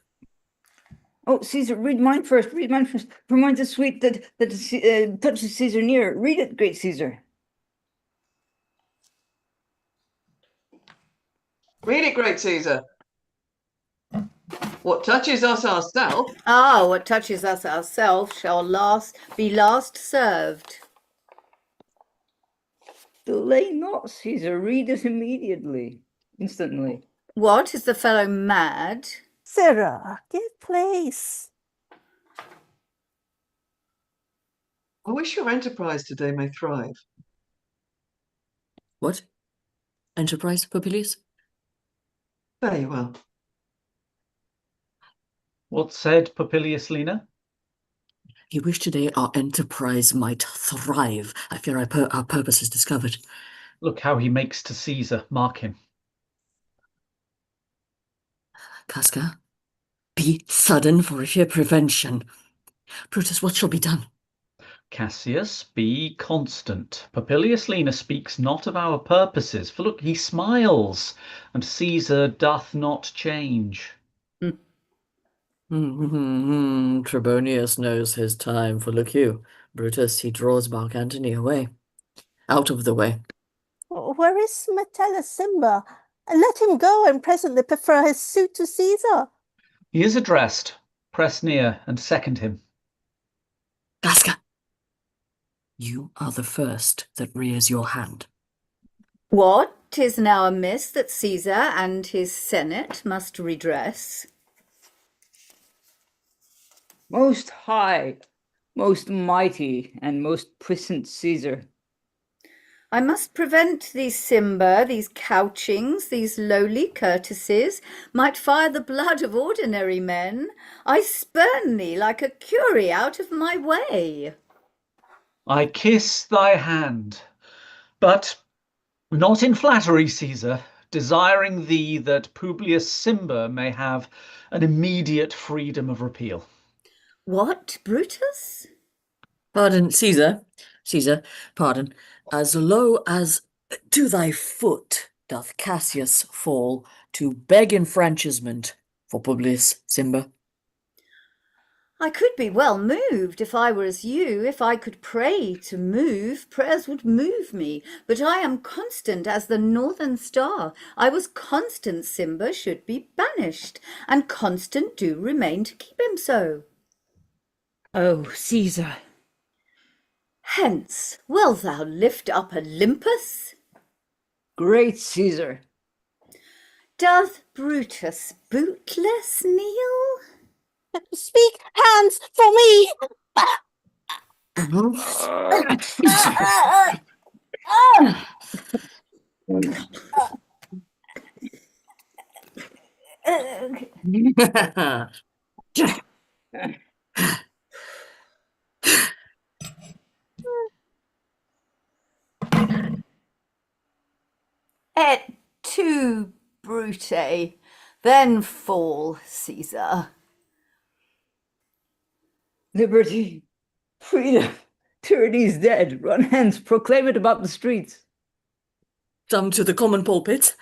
Oh, Caesar, read mine first. Read mine first. For mine's a sweet that touches Caesar near. Read it, great Caesar. Read it, great Caesar. What touches us ourself. Ah, what touches us ourselves shall be last served. Delay not, Caesar. Read it immediately. Instantly. What, is the fellow mad? Sirrah, give place. I wish your enterprise today may thrive. What? Enterprise, Popilius? Very well. What said Popilius, Lena? He wished today our enterprise might thrive. I fear our purpose is discovered. Look how he makes to Caesar. Mark him. Casca, be sudden for sheer prevention. Brutus, what shall be done? Cassius, be constant. Popilius Lena speaks not of our purposes, for look, he smiles, and Caesar doth not change. Trebonius knows his time, for look you, Brutus, he draws Mark Antony away, out of the way. Where is Metellus Simba? Let him go and presently prefer his suit to Caesar. He is addressed. Press near and second him. Casca, you are the first that rears your hand. What, 'tis now amiss that Caesar and his senate must redress? Most high, most mighty, and most puissant Caesar. I must prevent these Simba, these couchings, these lowly courtesies, might fire the blood of ordinary men. I spurn thee like a curie out of my way. I kiss thy hand, but not in flattery, Caesar, desiring thee that Publius Simba may have an immediate freedom of repeal. What, Brutus? Pardon, Caesar, pardon, as low as to thy foot doth Cassius fall to beg enfranchisement for Publius Simba. I could be well moved if I were as you. If I could pray to move, prayers would move me. But I am constant as the northern star. I was constant Simba should be banished, and constant do remain to keep him so. Oh, Caesar. Hence, wilt thou lift up Olympus? Great Caesar. Doth Brutus bootless kneel? Speak, hands, for me. Et tu, Brute, then fall, Caesar. Liberty, freedom, tyranny's dead. Run hence, proclaim it about the streets. Come to the common pulpit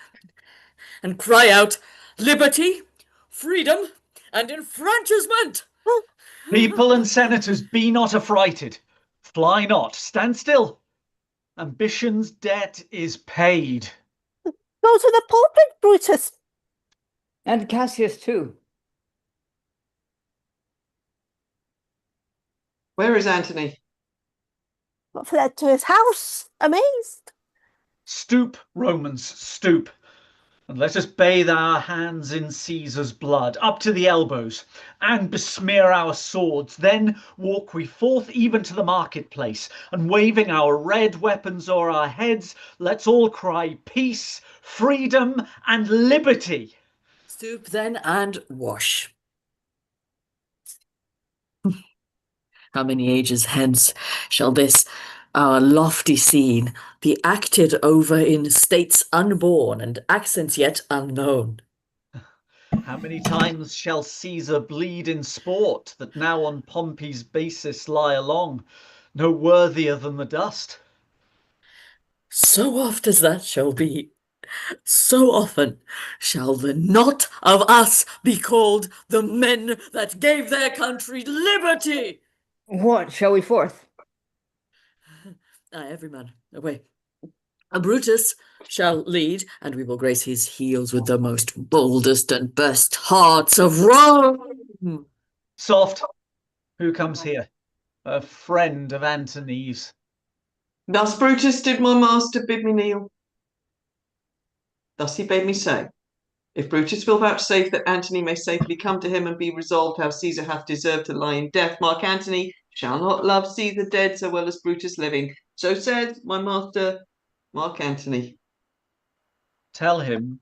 and cry out, liberty, freedom, and enfranchisement. People and senators, be not affrighted. Fly not, stand still. Ambition's debt is paid. Go to the pulpit, Brutus. And Cassius too. Where is Antony? Fled to his house, amazed. Stoop, Romans, stoop. And let us bathe our hands in Caesar's blood, up to the elbows, and besmear our swords. Then walk we forth even to the marketplace, and waving our red weapons o'er our heads, let's all cry peace, freedom, and liberty. Stoop then and wash. How many ages hence shall this, our lofty scene, be acted over in states unborn and accents yet unknown? How many times shall Caesar bleed in sport, that now on Pompey's basis lie along, no worthier than the dust? So oft as that shall be, so often shall the not of us be called the men that gave their country liberty. What, shall we forth? Every man, away. A Brutus shall lead, and we will grace his heels with the most boldest and best hearts of Rome. Soft, who comes here? A friend of Antony's. Thus, Brutus, did my master bid me kneel. Thus he bade me say, if Brutus will vouchsafe that Antony may safely come to him and be resolved how Caesar hath deserved to lie in death, Mark Antony shall not love Caesar dead so well as Brutus living. So said my master, Mark Antony. Tell him,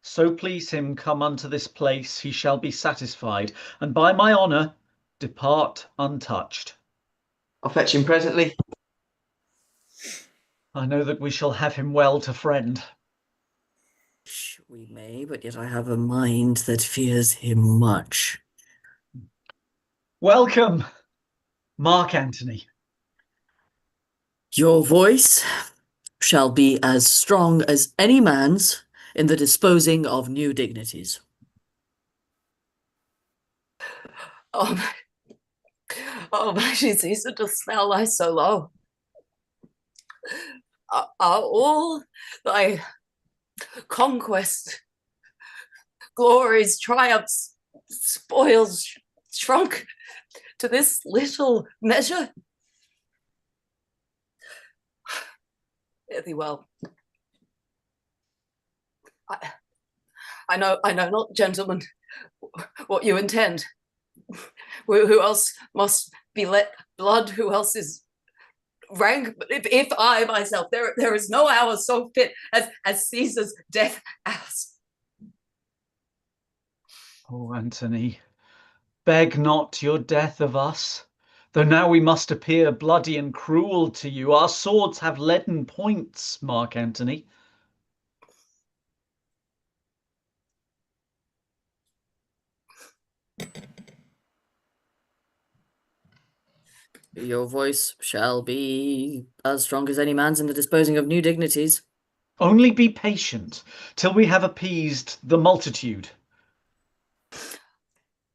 so please him come unto this place, he shall be satisfied, and by my honour depart untouched. I'll fetch him presently. I know that we shall have him well to friend. We may, but yet I have a mind that fears him much. Welcome, Mark Antony. Your voice shall be as strong as any man's in the disposing of new dignities. Oh, my Caesar, dost thou lie so low? Are all thy conquest, glories, triumphs, spoils shrunk to this little measure? Fare thee well. I know not, gentlemen, what you intend. Who else must be let blood? Who else is rank? But if I myself, there is no hour so fit as Caesar's death hours. Oh, Antony, beg not your death of us, though now we must appear bloody and cruel to you. Our swords have leaden points, Mark Antony. Your voice shall be as strong as any man's in the disposing of new dignities. Only be patient till we have appeased the multitude.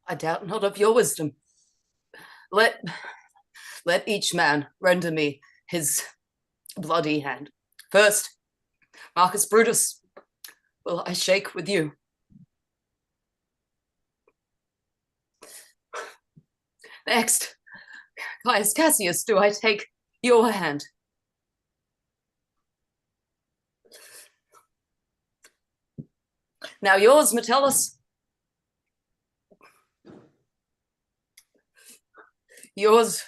I doubt not of your wisdom. Let each man render me his bloody hand. First, Marcus Brutus, will I shake with you? Next, Caius Cassius, do I take your hand? Now yours, Metellus. Yours,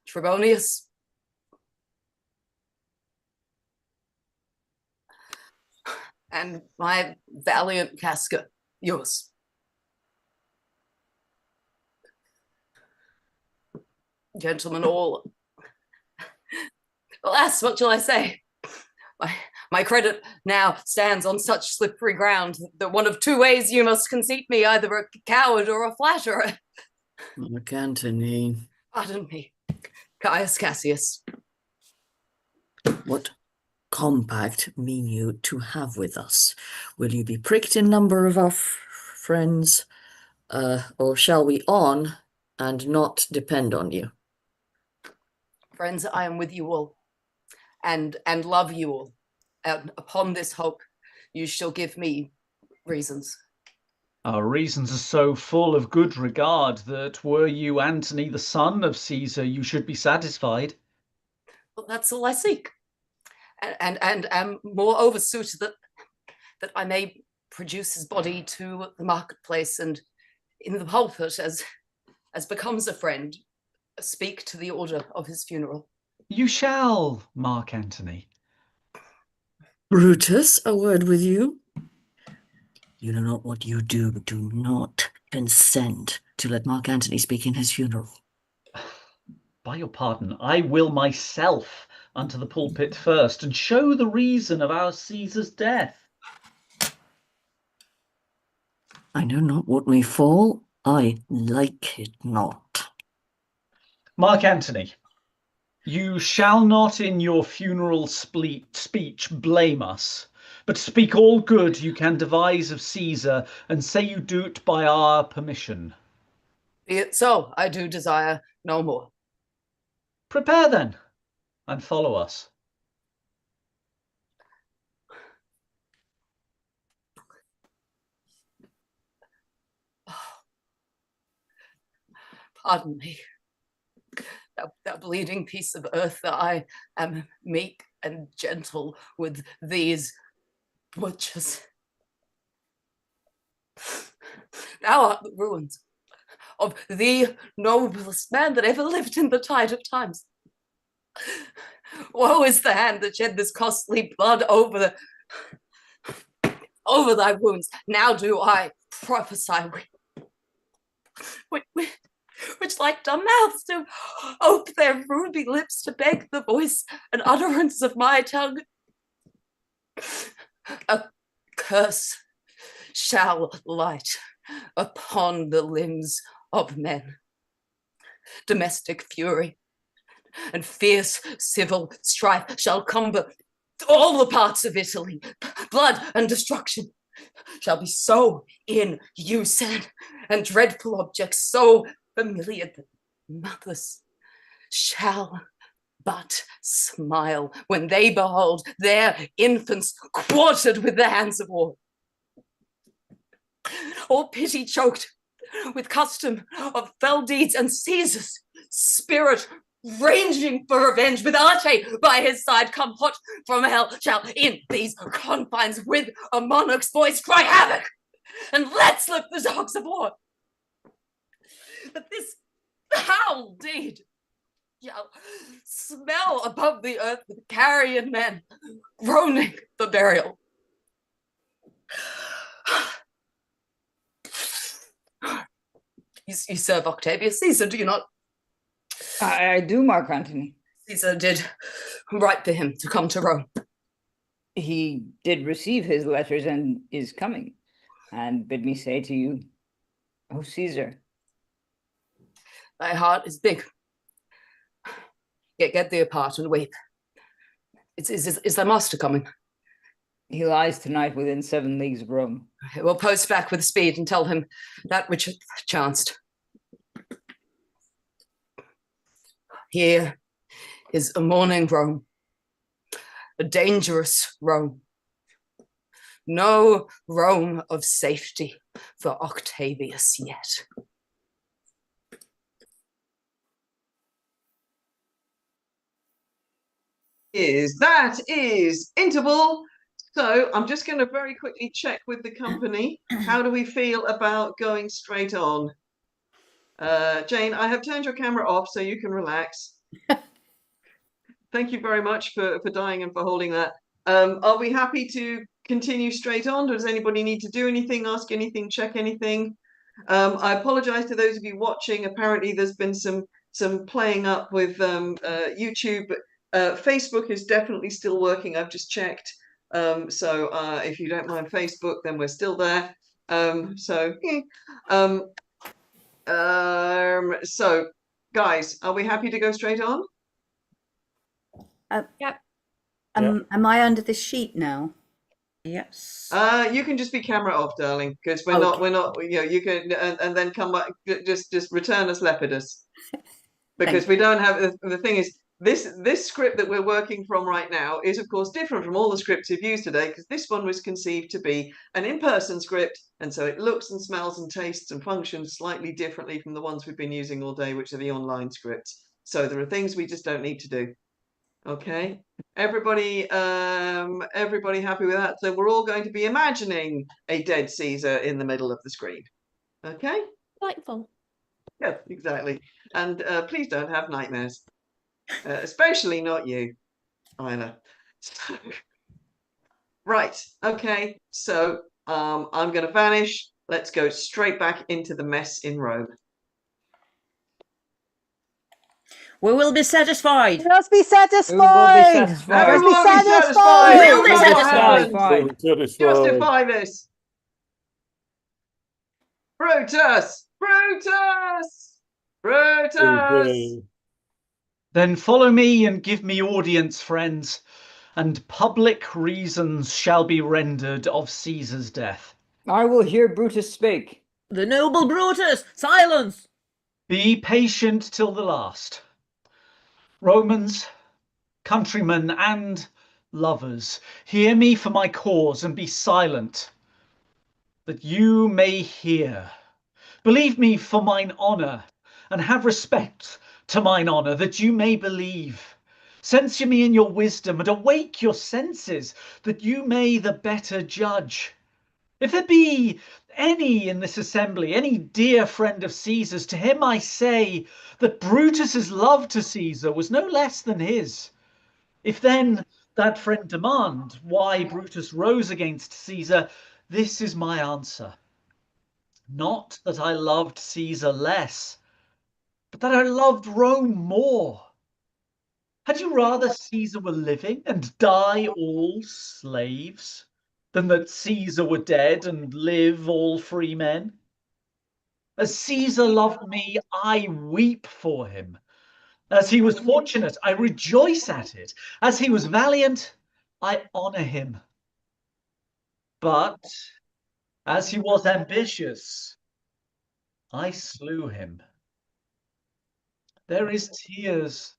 Trebonius. And my valiant Casca, yours. Gentlemen all, alas, what shall I say? My credit now stands on such slippery ground that one of two ways you must conceit me, either a coward or a flatterer. Mark Antony. Pardon me, Caius Cassius. What compact mean you to have with us? Will you be pricked in number of our friends, or shall we on and not depend on you? Friends, I am with you all, and love you all. And upon this hope, you shall give me reasons. Our reasons are so full of good regard that were you Antony, the son of Caesar, you should be satisfied. Well, that's all I seek. And am moreover suited that I may produce his body to the marketplace and in the pulpit as becomes a friend, speak to the order of his funeral. You shall, Mark Antony. Brutus, a word with you. You know not what you do. Do not consent to let Mark Antony speak in his funeral. By your pardon, I will myself unto the pulpit first, and show the reason of our Caesar's death. I know not what may fall. I like it not. Mark Antony, you shall not in your funeral speech blame us, but speak all good you can devise of Caesar, and say you do't by our permission. Be it so, I do desire no more. Prepare then, and follow us. Pardon me, that bleeding piece of earth, that I am meek and gentle with these butchers. Thou art the ruins of the noblest man that ever lived in the tide of times. Woe is the hand that shed this costly blood over thy wounds. Now do I prophesy which like dumb mouths do ope their ruby lips to beg the voice and utterance of my tongue. A curse shall light upon the limbs of men. Domestic fury and fierce civil strife shall cumber all the parts of Italy. Blood and destruction shall be so in use, and dreadful objects so familiar that mothers shall but smile when they behold their infants quartered with the hands of war. All pity choked with custom of fell deeds, and Caesar's spirit ranging for revenge, with Arte by his side, come hot from hell, shall in these confines with a monarch's voice cry havoc, and let's lift the dogs of war. That this foul deed shall smell above the earth with carrion men groaning the burial. You serve Octavius Caesar, do you not? I do, Mark Antony. Caesar did write for him to come to Rome. He did receive his letters and is coming, and bid me say to you, O Caesar. Thy heart is big. Get thee apart and weep. Is thy master coming? He lies tonight within 7 leagues of Rome. I will post back with speed and tell him that which chanced. Here is a mourning Rome, a dangerous Rome. No Rome of safety for Octavius yet. That is interval. So I'm just going to very quickly check with the company. How do we feel about going straight on? Jane, I have turned your camera off so you can relax. Thank you very much for dying and for holding that. Are we happy to continue straight on? Does anybody need to do anything, ask anything, check anything? I apologize to those of you watching. Apparently there's been some playing up with YouTube. Facebook is definitely still working. I've just checked. So if you don't mind Facebook, then we're still there. So guys, are we happy to go straight on? Yep. Am I under the sheet now? Yes. You can just be camera off, darling, because we're not, you know, you can, and then come back, just return us Lepidus. Because we don't have, the thing is, this script that we're working from right now is, of course, different from all the scripts you've used today, because this one was conceived to be an in-person script, and so it looks and smells and tastes and functions slightly differently from the ones we've been using all day, which are the online scripts. So there are things we just don't need to do. Okay. Everybody happy with that? So we're all going to be imagining a dead Caesar in the middle of the screen. Okay? Delightful. Yeah, exactly. And please don't have nightmares. Especially not you, Isla. Right. Okay. So I'm going to vanish. Let's go straight back into the mess in Rome. We will be satisfied. Let us be satisfied. We will be satisfied. Let us be Everyone be satisfied. satisfied. We'll be Look what satisfied. happened. Satisfied. Justify this. Brutus! Brutus! Brutus! Okay. Then follow me and give me audience, friends, and public reasons shall be rendered of Caesar's death. I will hear Brutus speak. The noble Brutus, silence! Be patient till the last. Romans, countrymen, and lovers, hear me for my cause and be silent, that you may hear. Believe me for mine honour, and have respect to mine honour, that you may believe. Censure me in your wisdom, and awake your senses, that you may the better judge. If there be any in this assembly, any dear friend of Caesar's, to him I say that Brutus's love to Caesar was no less than his. If then that friend demand why Brutus rose against Caesar, this is my answer. Not that I loved Caesar less, but that I loved Rome more. Had you rather Caesar were living and die all slaves, than that Caesar were dead and live all free men? As Caesar loved me, I weep for him. As he was fortunate, I rejoice at it. As he was valiant, I honour him. But as he was ambitious, I slew him. There is tears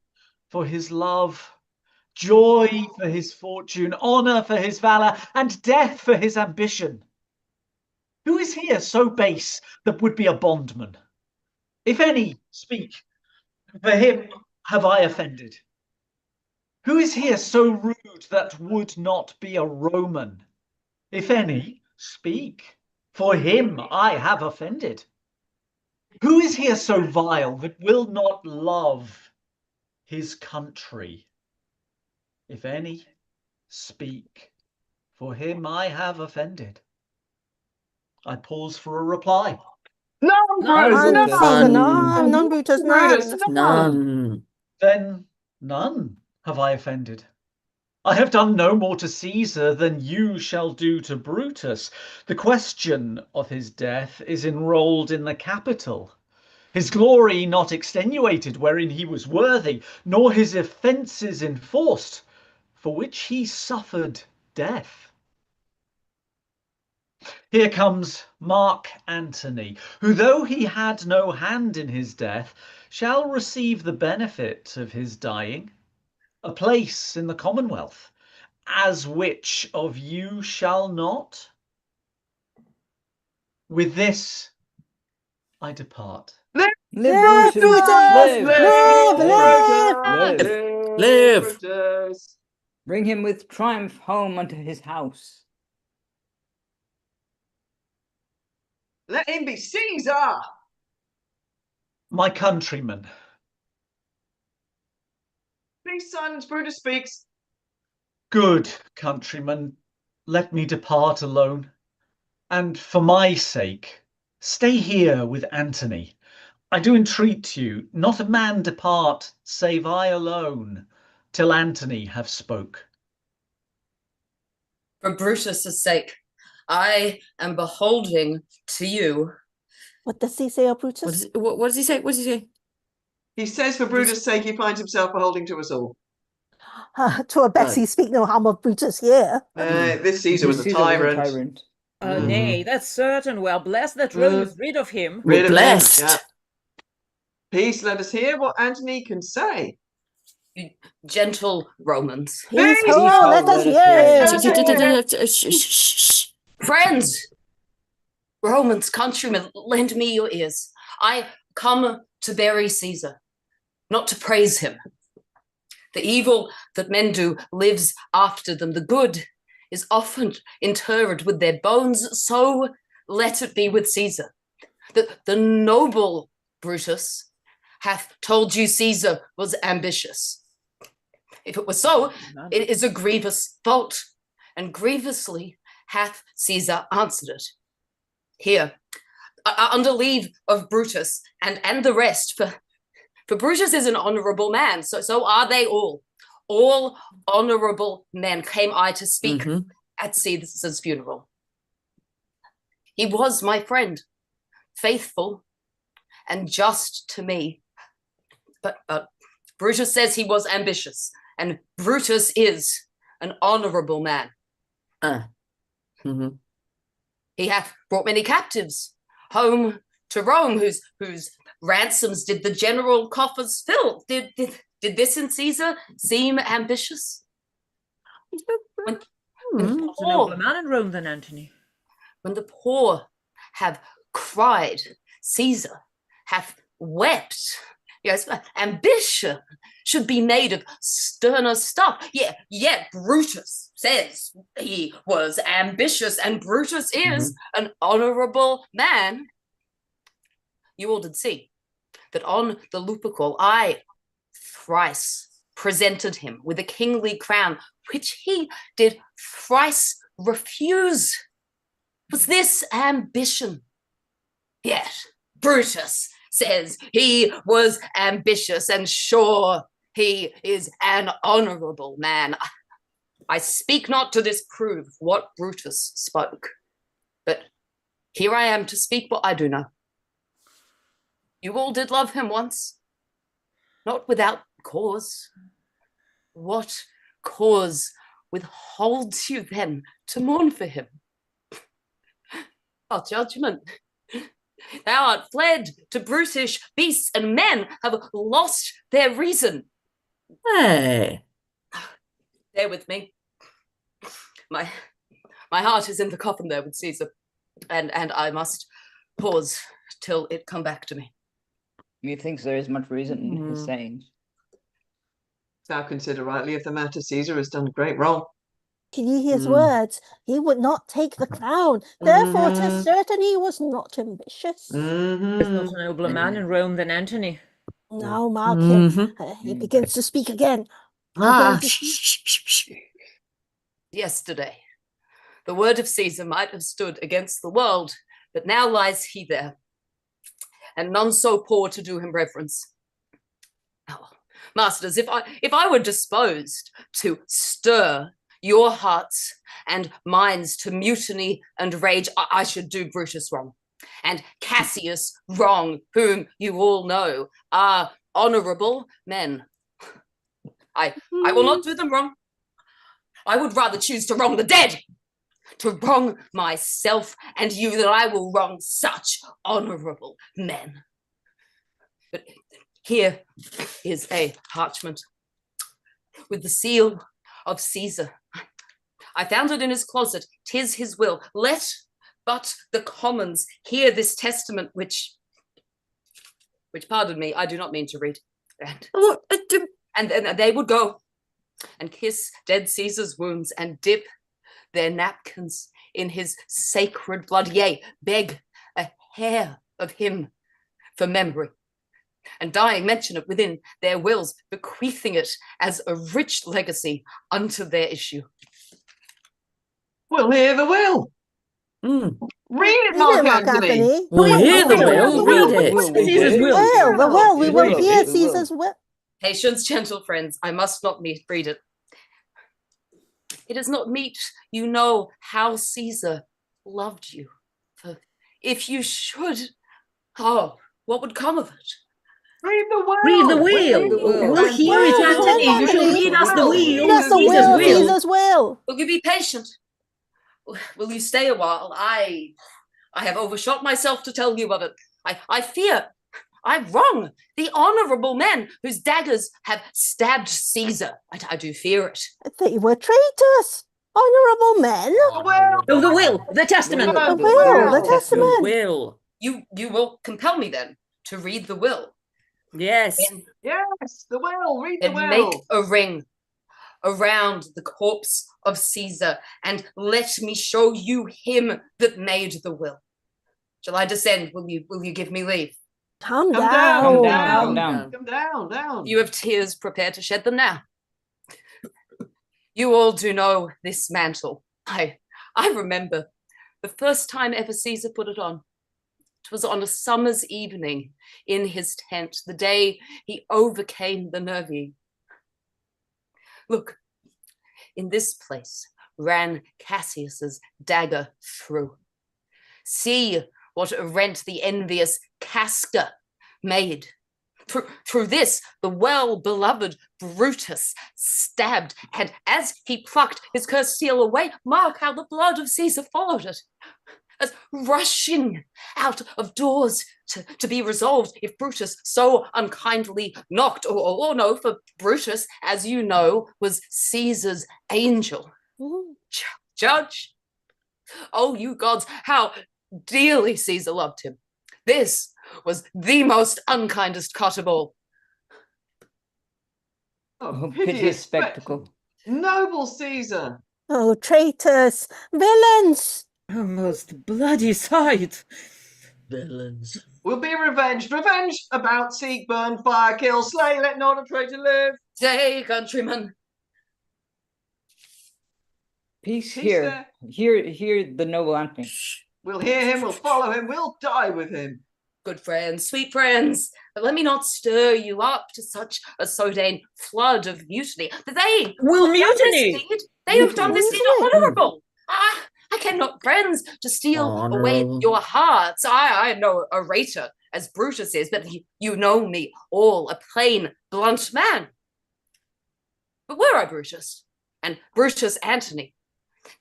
for his love, joy for his fortune, honour for his valour, and death for his ambition. Who is here so base that would be a bondman? If any, speak. For him have I offended. Who is here so rude that would not be a Roman? If any, speak. For him I have offended. Who is here so vile that will not love his country? If any, speak. For him I have offended. I pause for a reply. No, Brutus, None, Brutus. Caesar, none. none, Brutus, Brutus, none. None. Then none have I offended. I have done no more to Caesar than you shall do to Brutus. The question of his death is enrolled in the Capitol. His glory not extenuated, wherein he was worthy, nor his offences enforced, for which he suffered death. Here comes Mark Antony, who, though he had no hand in his death, shall receive the benefit of his dying, a place in the Commonwealth, as which of you shall not? With this I depart. Live, Live, Brutus! Brutus! Live! Live, Live! Live. Brutus. Bring him with triumph home unto his house. Let him be Caesar. My countrymen, Please silence. Brutus speaks. good countrymen, let me depart alone. And for my sake, stay here with Antony. I do entreat you, not a man depart, save I alone, till Antony have spoke. For Brutus's sake, I am beholding to you. What does he say of Brutus? What does he say? What does he say? He says, for Brutus' sake, he finds himself beholding to us all. To a Betsy, speak no harm of Brutus here. This Caesar was a Caesar was tyrant. Nay, that's certain. We are blessed that Rome is rid of him. Rid We're of him, blessed. yeah. Peace, let us hear what Antony can say. Gentle Romans. Peace, Peace, ho, ho, let us let us hear. Friends, Romans, countrymen, lend me your ears. I come to bury Caesar, not to praise him. The evil that men do lives after them. The good is often interred with their bones. So let it be with Caesar. The noble Brutus hath told you Caesar was ambitious. If it was so, it is a grievous fault, and grievously hath Caesar answered it. Here, under leave of Brutus and the rest, for Brutus is an honourable man, so are they all. All honourable men came I to speak at Caesar's funeral. He was my friend, faithful and just to me. But Brutus says he was ambitious, and Brutus is an honourable man. He hath brought many captives home to Rome, whose ransoms did the general coffers fill. Did this in Caesar seem ambitious? He was a nobler man in Rome than Antony. When the poor have cried, Caesar hath wept. Yes, ambition should be made of sterner stuff. Yet Brutus says he was ambitious, and Brutus is an honourable man. You all did see that on the Lupercal I thrice presented him with a kingly crown, which he did thrice refuse. Was this ambition? Yet Brutus says he was ambitious, and sure he is an honourable man. I speak not to disprove what Brutus spoke, but here I am to speak what I do know. You all did love him once, not without cause. What cause withholds you then to mourn for him? Our judgment. Thou art fled to brutish beasts, and men have lost their reason. Hey. Bear with me. My heart is in the coffin there with Caesar, and I must pause till it come back to me. Methinks there is much reason in his sayings. Thou consider rightly of the matter Caesar has done great wrong. Heed his words. He would not take the crown. Therefore, 'tis certain he was not ambitious. He was not a nobler man in Rome than Antony. Now, mark him. He begins to speak again. Yesterday, the word of Caesar might have stood against the world, but now lies he there, and none so poor to do him reverence. Oh, masters, if I were disposed to stir your hearts and minds to mutiny and rage, I should do Brutus wrong, and Cassius wrong, whom you all know are honourable men. I will not do them wrong. I would rather choose to wrong the dead, to wrong myself and you, that I will wrong such honourable men. But here is a parchment with the seal of Caesar. I found it in his closet. 'Tis his will. Let but the commons hear this testament, which, pardon me, I do not mean to read. And they would go and kiss dead Caesar's wounds and dip their napkins in his sacred blood, yea, beg a hair of him for memory, and dying mention it within their wills, bequeathing it as a rich legacy unto their issue. We'll hear the will. Read it, Mark Anthony. We'll hear the will. Read it. Caesar's will. The will. We will hear Caesar's will. Patience, gentle friends, I must not read it. It is not meet you know how Caesar loved you. For if you should, what would come of it? Read the will. Read the will. We'll hear it, Antony. You shall read us the will. That's the will. Caesar's will. Will you be patient? Will you stay a while? I have overshot myself to tell you of it. I fear I wrong the honourable men whose daggers have stabbed Caesar. I do fear it. They were traitors. Honourable men. Oh, the will, the testament. The will, the testament. The will. You will compel me then to read the will. Yes. Then, Yes, the will. Read the then will. make a ring around the corpse of Caesar, and let me show you him that made the will. Shall I descend? Will you give me leave? Calm Come down. down, Come come down, down, come down. come down, down. You have tears, prepare to shed them now. You all do know this mantle. I remember the first time ever Caesar put it on. It was on a summer's evening in his tent, the day he overcame the Nervi. Look, in this place ran Cassius's dagger through. See what a rent the envious Casca made. Through this, the well-beloved Brutus stabbed, and as he plucked his cursed seal away, mark how the blood of Caesar followed it, as rushing out of doors to be resolved if Brutus so unkindly knocked, or no, for Brutus, as you know, was Caesar's angel. Judge, oh, you gods, how dearly Caesar loved him. This was the most unkindest cut of all. Oh, Piteous spectacle. Noble Caesar. Oh, traitors, villains! A most bloody sight. Villains. Will be revenged. Revenge about, seek, burn, fire, kill, slay, let not a traitor live. Say, countrymen. Peace Peace here. there. Hear the noble Antony. We'll hear him, we'll follow him, we'll die with him. Good friends, sweet friends, but let me not stir you up to such a sordid flood of mutiny. They Will have done this mutiny. deed. They have done this deed honorable. I cannot, friends, to steal away Honorable. your hearts. I am no orator, as Brutus is, but you know me all, a plain, blunt man. But were I Brutus, and Brutus Antony,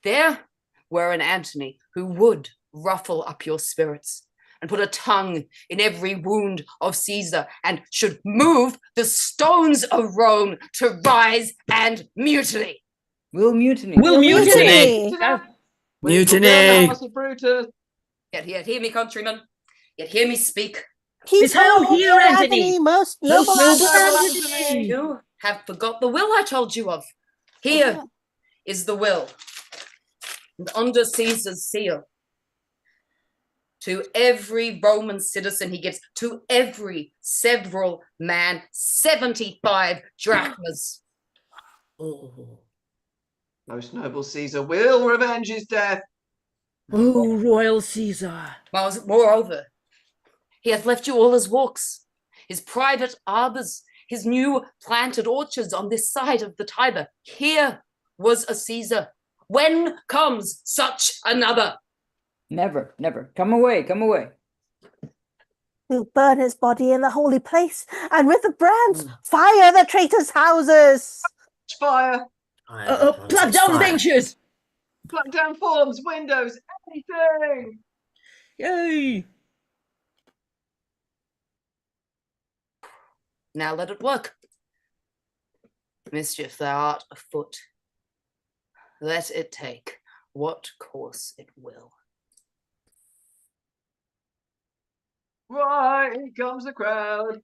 there were an Antony who would ruffle up your spirits and put a tongue in every wound of Caesar, and should move the stones of Rome to rise and mutiny. We'll mutiny. Will mutiny. Mutiny. House of Brutus. Yet hear me, countrymen. Yet hear me speak. Peace home home, here, Antony. most Most noble noble Antony. Antony. You have forgot the will I told you of. Here is the will, and under Caesar's seal. To every Roman citizen he gives, to every several man, 75 drachmas. Oh. Most noble Caesar will revenge his death. Oh, royal Caesar. Moreover, he hath left you all his walks, his private arbors, his new planted orchards on this side of the Tiber. Here was a Caesar. When comes such another? Never, never. Come away, come away. We'll burn his body in the holy place, and with the brands, fire the traitors' houses. Fire. Plug down benches. Pluck down forms, windows, anything. Yay. Now let it work. Mischief thou art afoot. Let it take what course it will. Right, here comes the crowd.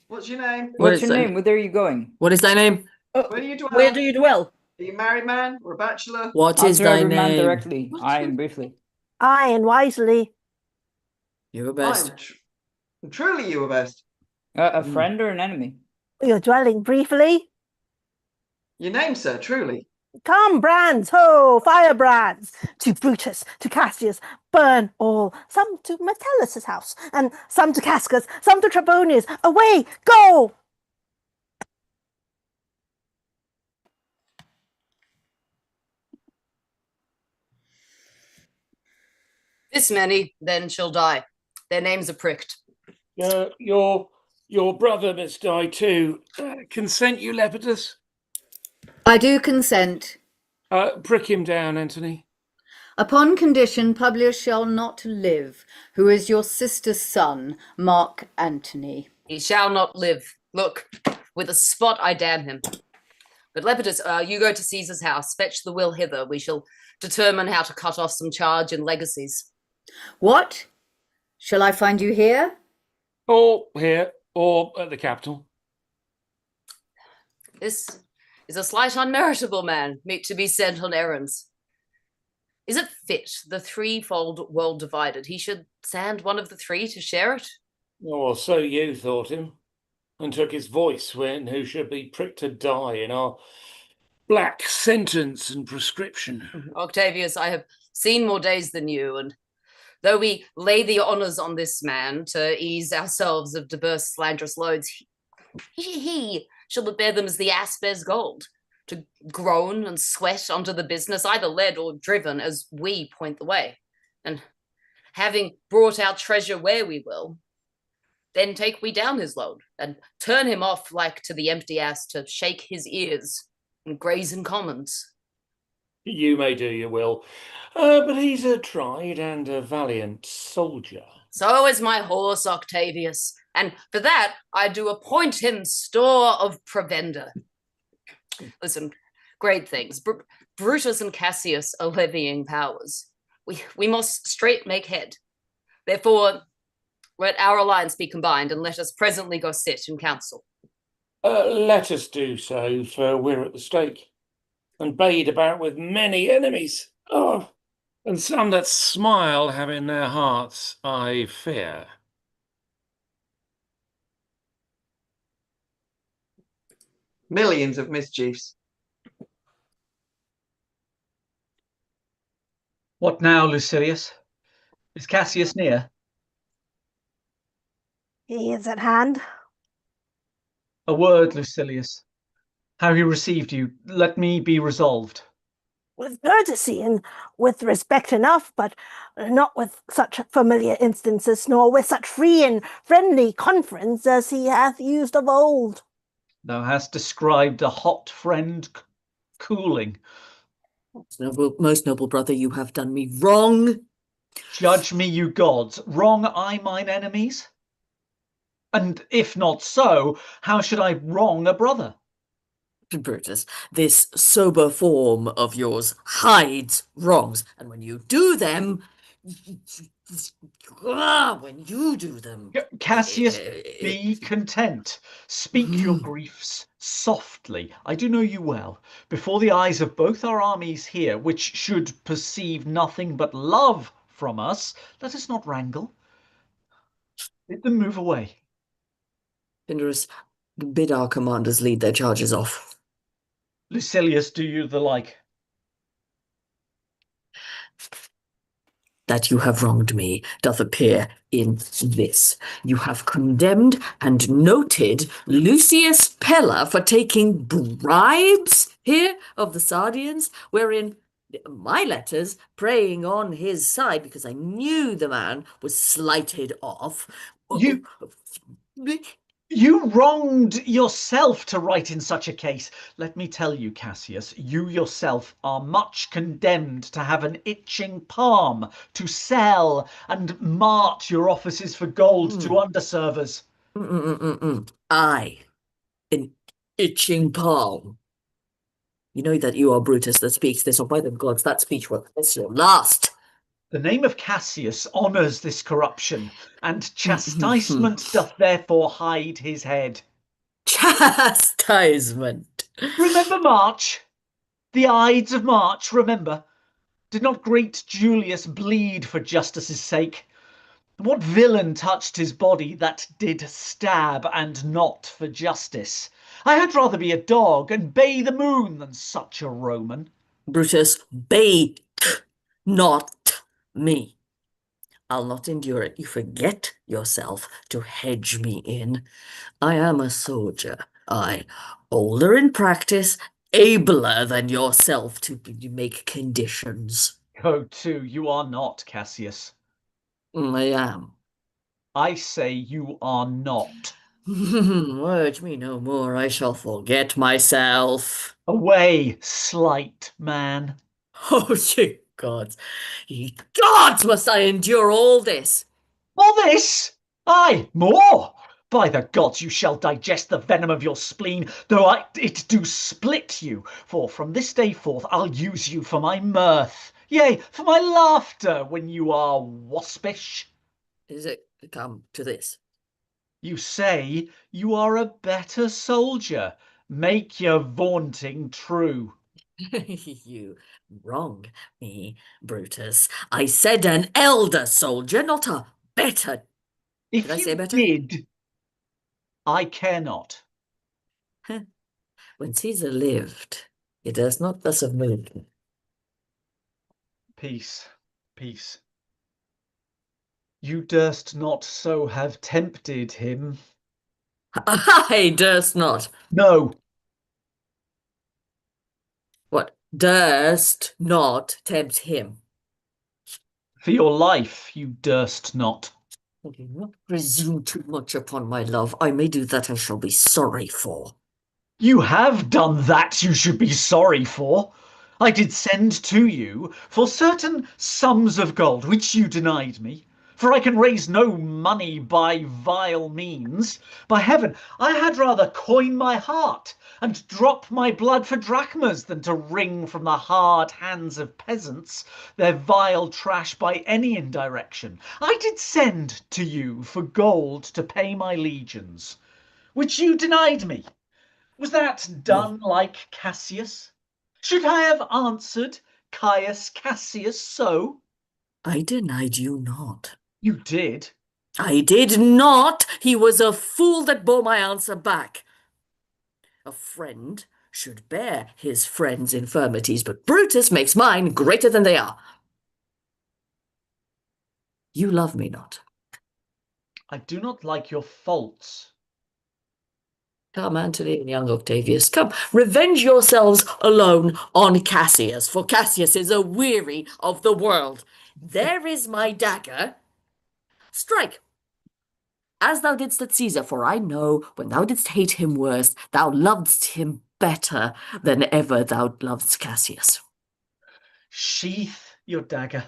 What's your name? What's your name? Where are you going? What is thy name? Where do you dwell? Where do you dwell? Are you a married man or a bachelor? What is Answer thy every man name? directly. I briefly. Aye, and wisely. You were best. Truly you were best. A friend or an enemy? Your dwelling briefly. Your name, sir, truly. Come, brands, ho, firebrands! To Brutus, to Cassius, burn all. Some to Metellus' house, and some to Casca's, some to Trebonius. Away, go! This many then shall die. Their names are pricked. Your brother must die too. Consent you, Lepidus? I do consent. Prick him down, Antony. Upon condition Publius shall not live, who is your sister's son, Mark Antony. He shall not live. Look, with a spot I damn him. But Lepidus, you go to Caesar's house, fetch the will hither. We shall determine how to cut off some charge and legacies. What? Shall I find you here? Or here, or at the capital. This is a slight unmeritable man, meet to be sent on errands. Is it fit, the threefold world divided, he should sand one of the three to share it? Or so you thought him, and took his voice when who should be pricked to die in our black sentence and prescription. Octavius, I have seen more days than you, and though we lay the honours on this man to ease ourselves of diverse slanderous loads, he shall bear them as the ass bears gold, to groan and sweat under the business, either led or driven as we point the way. And having brought our treasure where we will, then take we down his load, and turn him off like to the empty ass to shake his ears and graze in commons. You may do your will, but he's a tried and a valiant soldier. So is my horse, Octavius, and for that I do appoint him store of provender. Listen, great things. Brutus and Cassius are levying powers. We must straight make head. Therefore, let our alliance be combined, and let us presently go sit in council. Let us do so, for we're at the stake, and bayed about with many enemies. Oh, and some that smile have in their hearts, I fear. Millions of mischiefs. What now, Lucilius? Is Cassius near? He is at hand. A word, Lucilius. How he received you, let me be resolved. With courtesy and with respect enough, but not with such familiar instances, nor with such free and friendly conference as he hath used of old. Thou hast described a hot friend cooling. Most noble brother, you have done me wrong. Judge me, you gods, wrong I mine enemies? And if not so, how should I wrong a brother? Brutus, this sober form of yours hides wrongs, and when you do them, Cassius, be content. Speak your griefs softly. I do know you well. Before the eyes of both our armies here, which should perceive nothing but love from us, let us not wrangle. Bid them move away. Pindarus, bid our commanders lead their charges off. Lucilius, do you the like? That you have wronged me doth appear in this. You have condemned and noted Lucius Pella for taking bribes here of the Sardians, wherein my letters praying on his side, because I knew the man was slighted off. You wronged yourself to write in such a case. Let me tell you, Cassius, you yourself are much condemned to have an itching palm, to sell and mart your offices for gold to underservers. I, an itching palm. You know that you are Brutus that speaks this, or by the gods, that speech will is your last. The name of Cassius honours this corruption, and chastisement doth therefore hide his head. Chastisement. Remember March? The Ides of March, remember? Did not great Julius bleed for justice's sake? What villain touched his body that did stab and not for justice? I had rather be a dog and bay the moon than such a Roman. Brutus, bay not me. I'll not endure it. You forget yourself to hedge me in. I am a soldier. I, older in practice, abler than yourself to make conditions. Go to, you are not, Cassius. I am. I say you are not. Urge me no more, I shall forget myself. Away, slight man. Oh, ye gods, must I endure all this? All this? Aye, more! By the gods, you shall digest the venom of your spleen, though it do split you. For from this day forth I'll use you for my mirth, yea, for my laughter, when you are waspish. Is it come to this? You say you are a better soldier. Make your vaunting true. You wrong me, Brutus. I said an elder soldier, not a better. If Did I you say better? did, I care not. When Caesar lived, he does not thus have moved. Peace, peace. You durst not so have tempted him. I durst not. No, What? Durst not tempt him. for your life you durst not. Do not presume too much upon my love. I may do that I shall be sorry for. You have done that you should be sorry for. I did send to you for certain sums of gold, which you denied me. For I can raise no money by vile means. By heaven, I had rather coin my heart and drop my blood for drachmas than to wring from the hard hands of peasants their vile trash by any indirection. I did send to you for gold to pay my legions, which you denied me. Was that done like Cassius? Should I have answered Caius Cassius so? I denied you not. You did. I did not. He was a fool that bore my answer back. A friend should bear his friend's infirmities, but Brutus makes mine greater than they are. You love me not. I do not like your faults. Come, Antony and young Octavius, come, revenge yourselves alone on Cassius, for Cassius is a weary of the world. There is my dagger. Strike, as thou didst at Caesar, for I know when thou didst hate him worst, thou lovedst him better than ever thou lovedst Cassius. Sheath your dagger.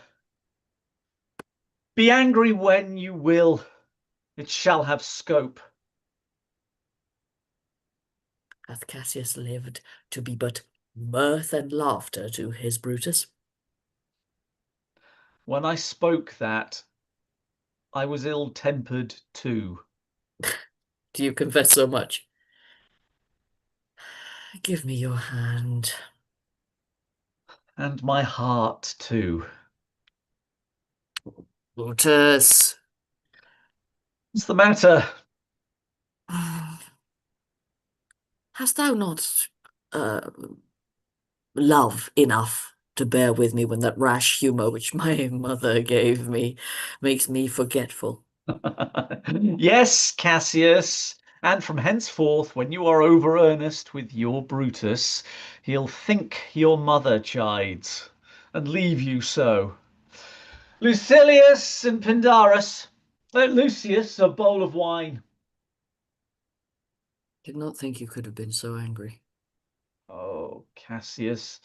Be angry when you will. It shall have scope. Hath Cassius lived to be but mirth and laughter to his Brutus? When I spoke that, I was ill-tempered too. Do you confess so much? Give me your hand. And my heart too. Brutus. What's the matter? Hast thou not love enough to bear with me when that rash humour which my mother gave me makes me forgetful? Yes, Cassius, and from henceforth, when you are over earnest with your Brutus, he'll think your mother chides, and leave you so. Lucilius and Pindarus, let Lucius a bowl of wine. Did not think you could have been so angry. Oh, Cassius,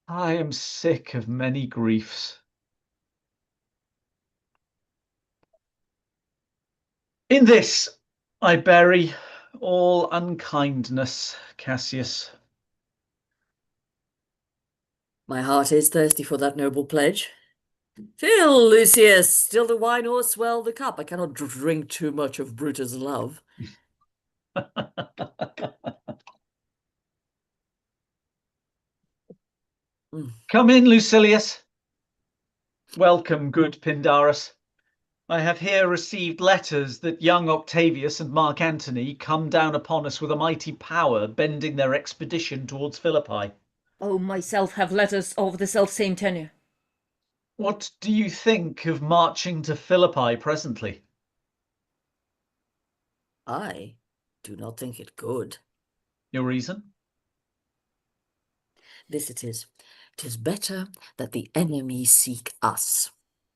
I am sick of many griefs. In this I bury all unkindness, Cassius. My heart is thirsty for that noble pledge. Fill, Lucius, still the wine or swell the cup. I cannot drink too much of Brutus' love. Come in, Lucilius. Welcome, good Pindarus. I have here received letters that young Octavius and Mark Antony come down upon us with a mighty power, bending their expedition towards Philippi. Oh, myself have letters of the self-same tenor. What do you think of marching to Philippi presently? I do not think it good. Your reason? This it is. 'Tis better that the enemy seek us.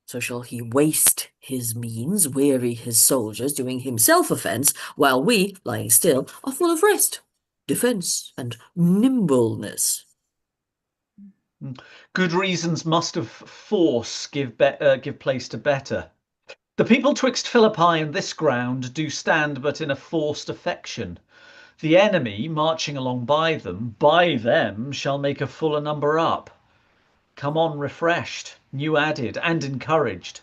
So shall he waste his means, weary his soldiers, doing himself offence, while we, lying still, are full of rest, defence, and nimbleness. Good reasons must of force give place to better. The people twixt Philippi and this ground do stand but in a forced affection. The enemy, marching along by them shall make a fuller number up. Come on refreshed, new added, and encouraged.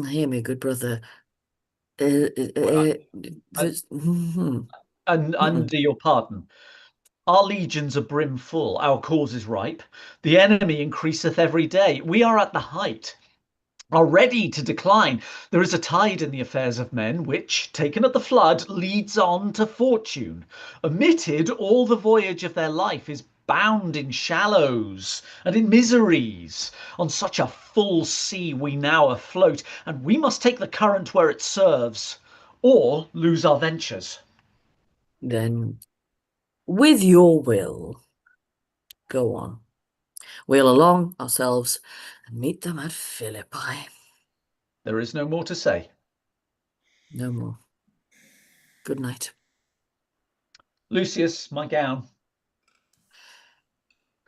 Hear me, good brother. Well, And under your pardon, our legions are brimful, our cause is ripe. The enemy increaseth every day. We are at the height, are ready to decline. There is a tide in the affairs of men, which, taken at the flood, leads on to fortune. Omitted, all the voyage of their life is bound in shallows and in miseries. On such a full sea we now afloat, and we must take the current where it serves, or lose our ventures. Then, with your will, go on. We'll along ourselves and meet them at Philippi. There is no more to say. No more. Good night. Lucius, my gown.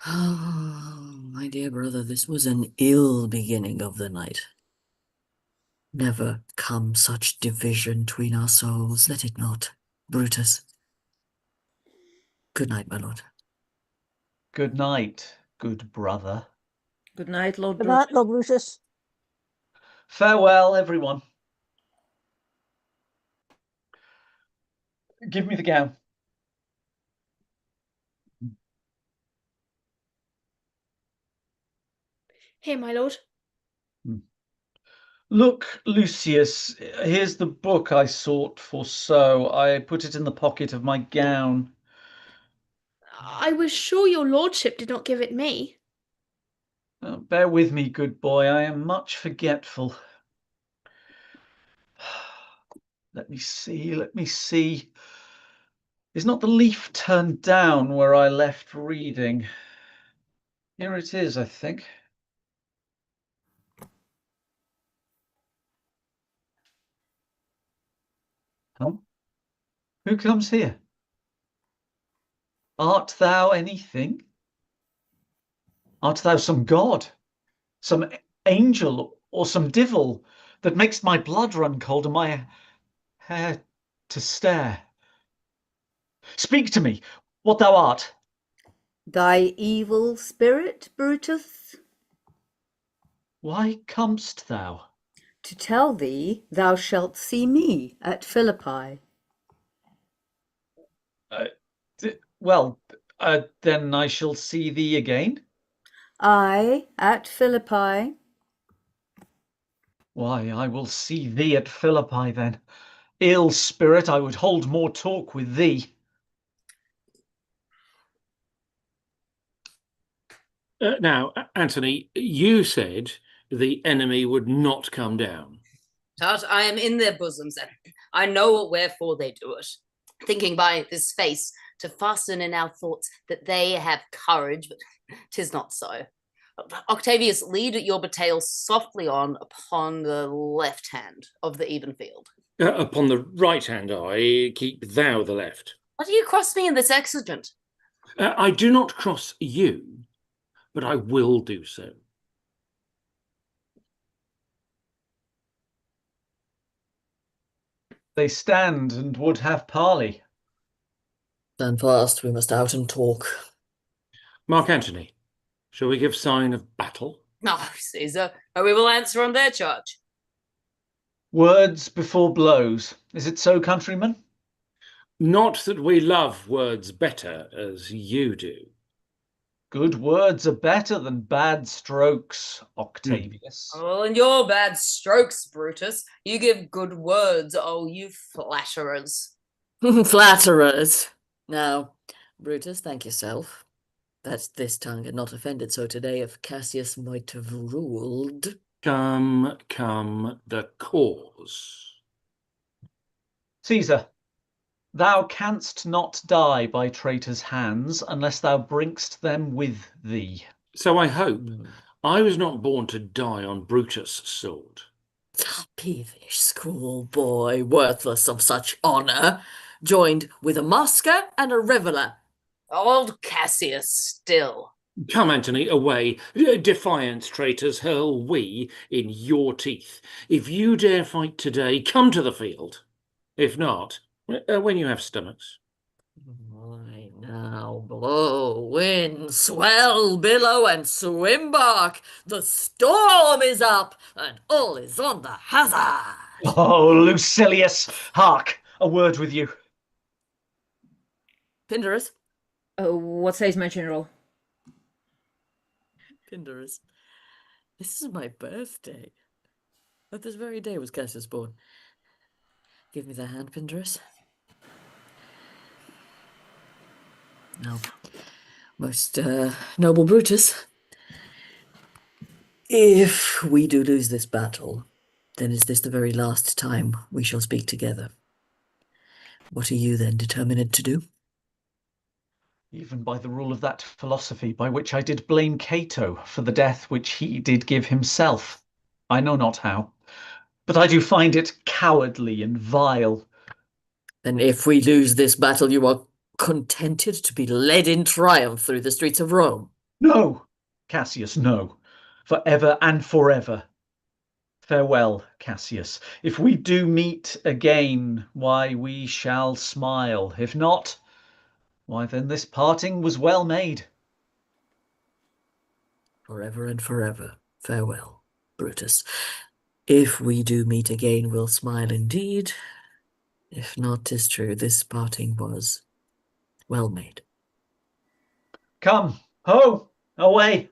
Oh, my dear brother, this was an ill beginning of the night. Never come such division between our souls. Let it not, Brutus. Good night, my lord. Good night, good brother. Good night, Lord Good Brutus. night, Lord Brutus. Farewell, everyone. Give me the gown. Here, my lord. Look, Lucius, here's the book I sought for so. I put it in the pocket of my gown. I was sure your lordship did not give it me. Bear with me, good boy. I am much forgetful. Let me see, let me see. Is not the leaf turned down where I left reading? Here it is, I think. Huh? Who comes here? Art thou anything? Art thou some god, some angel, or some divil that makes my blood run cold and my hair to stare? Speak to me, what thou art. Thy evil spirit, Brutus? Why comest thou? To tell thee thou shalt see me at Philippi. Well, then I shall see thee again. I at Philippi. Why, I will see thee at Philippi then. Ill spirit, I would hold more talk with thee. Now, Anthony, you said the enemy would not come down. Tut, I am in their bosoms, and I know wherefore they do it. Thinking by this face to fasten in our thoughts that they have courage, but 'tis not so. Octavius, lead your battail softly on upon the left hand of the even field. Upon the right hand eye, keep thou the left. Why do you cross me in this exigent? I do not cross you, but I will do so. They stand and would have parley. Stand fast, we must out and talk. Mark Antony, shall we give sign of battle? No, Caesar, we will answer on their charge. Words before blows. Is it so, countrymen? Not that we love words better as you do. Good words are better than bad strokes, Octavius. Oh, and your bad strokes, Brutus. You give good words, oh, you flatterers. Flatterers. Now, Brutus, thank yourself. That this tongue had not offended so today if Cassius might have ruled. Come, the cause. Caesar, thou canst not die by traitors' hands unless thou bringst them with thee. So I hope. I was not born to die on Brutus' sword. Peevish schoolboy, worthless of such honour, joined with a masker and a reveller. Old Cassius still. Come, Antony, away. Defiant traitors hurl we in your teeth. If you dare fight today, come to the field. If not, when you have stomachs. Fine. Now blow, wind, swell, billow, and swim bark. The storm is up, and all is on the hazard. Oh, Lucilius, hark, a word with you. Pinderus, What says my general? Pinderus, this is my birthday. But this very day was Cassius born. Give me the hand, Pinderus. Now, most noble Brutus, if we do lose this battle, then is this the very last time we shall speak together? What are you then determined to do? Even by the rule of that philosophy by which I did blame Cato for the death which he did give himself, I know not how, but I do find it cowardly and vile. Then if we lose this battle, you are contented to be led in triumph through the streets of Rome? No, Cassius, no, for ever and forever. Farewell, Cassius. If we do meet again, why, we shall smile. If not, why, then this parting was well made. Forever and forever. Farewell, Brutus. If we do meet again, we'll smile indeed. If not, 'tis true, this parting was well made. Come, ho, away.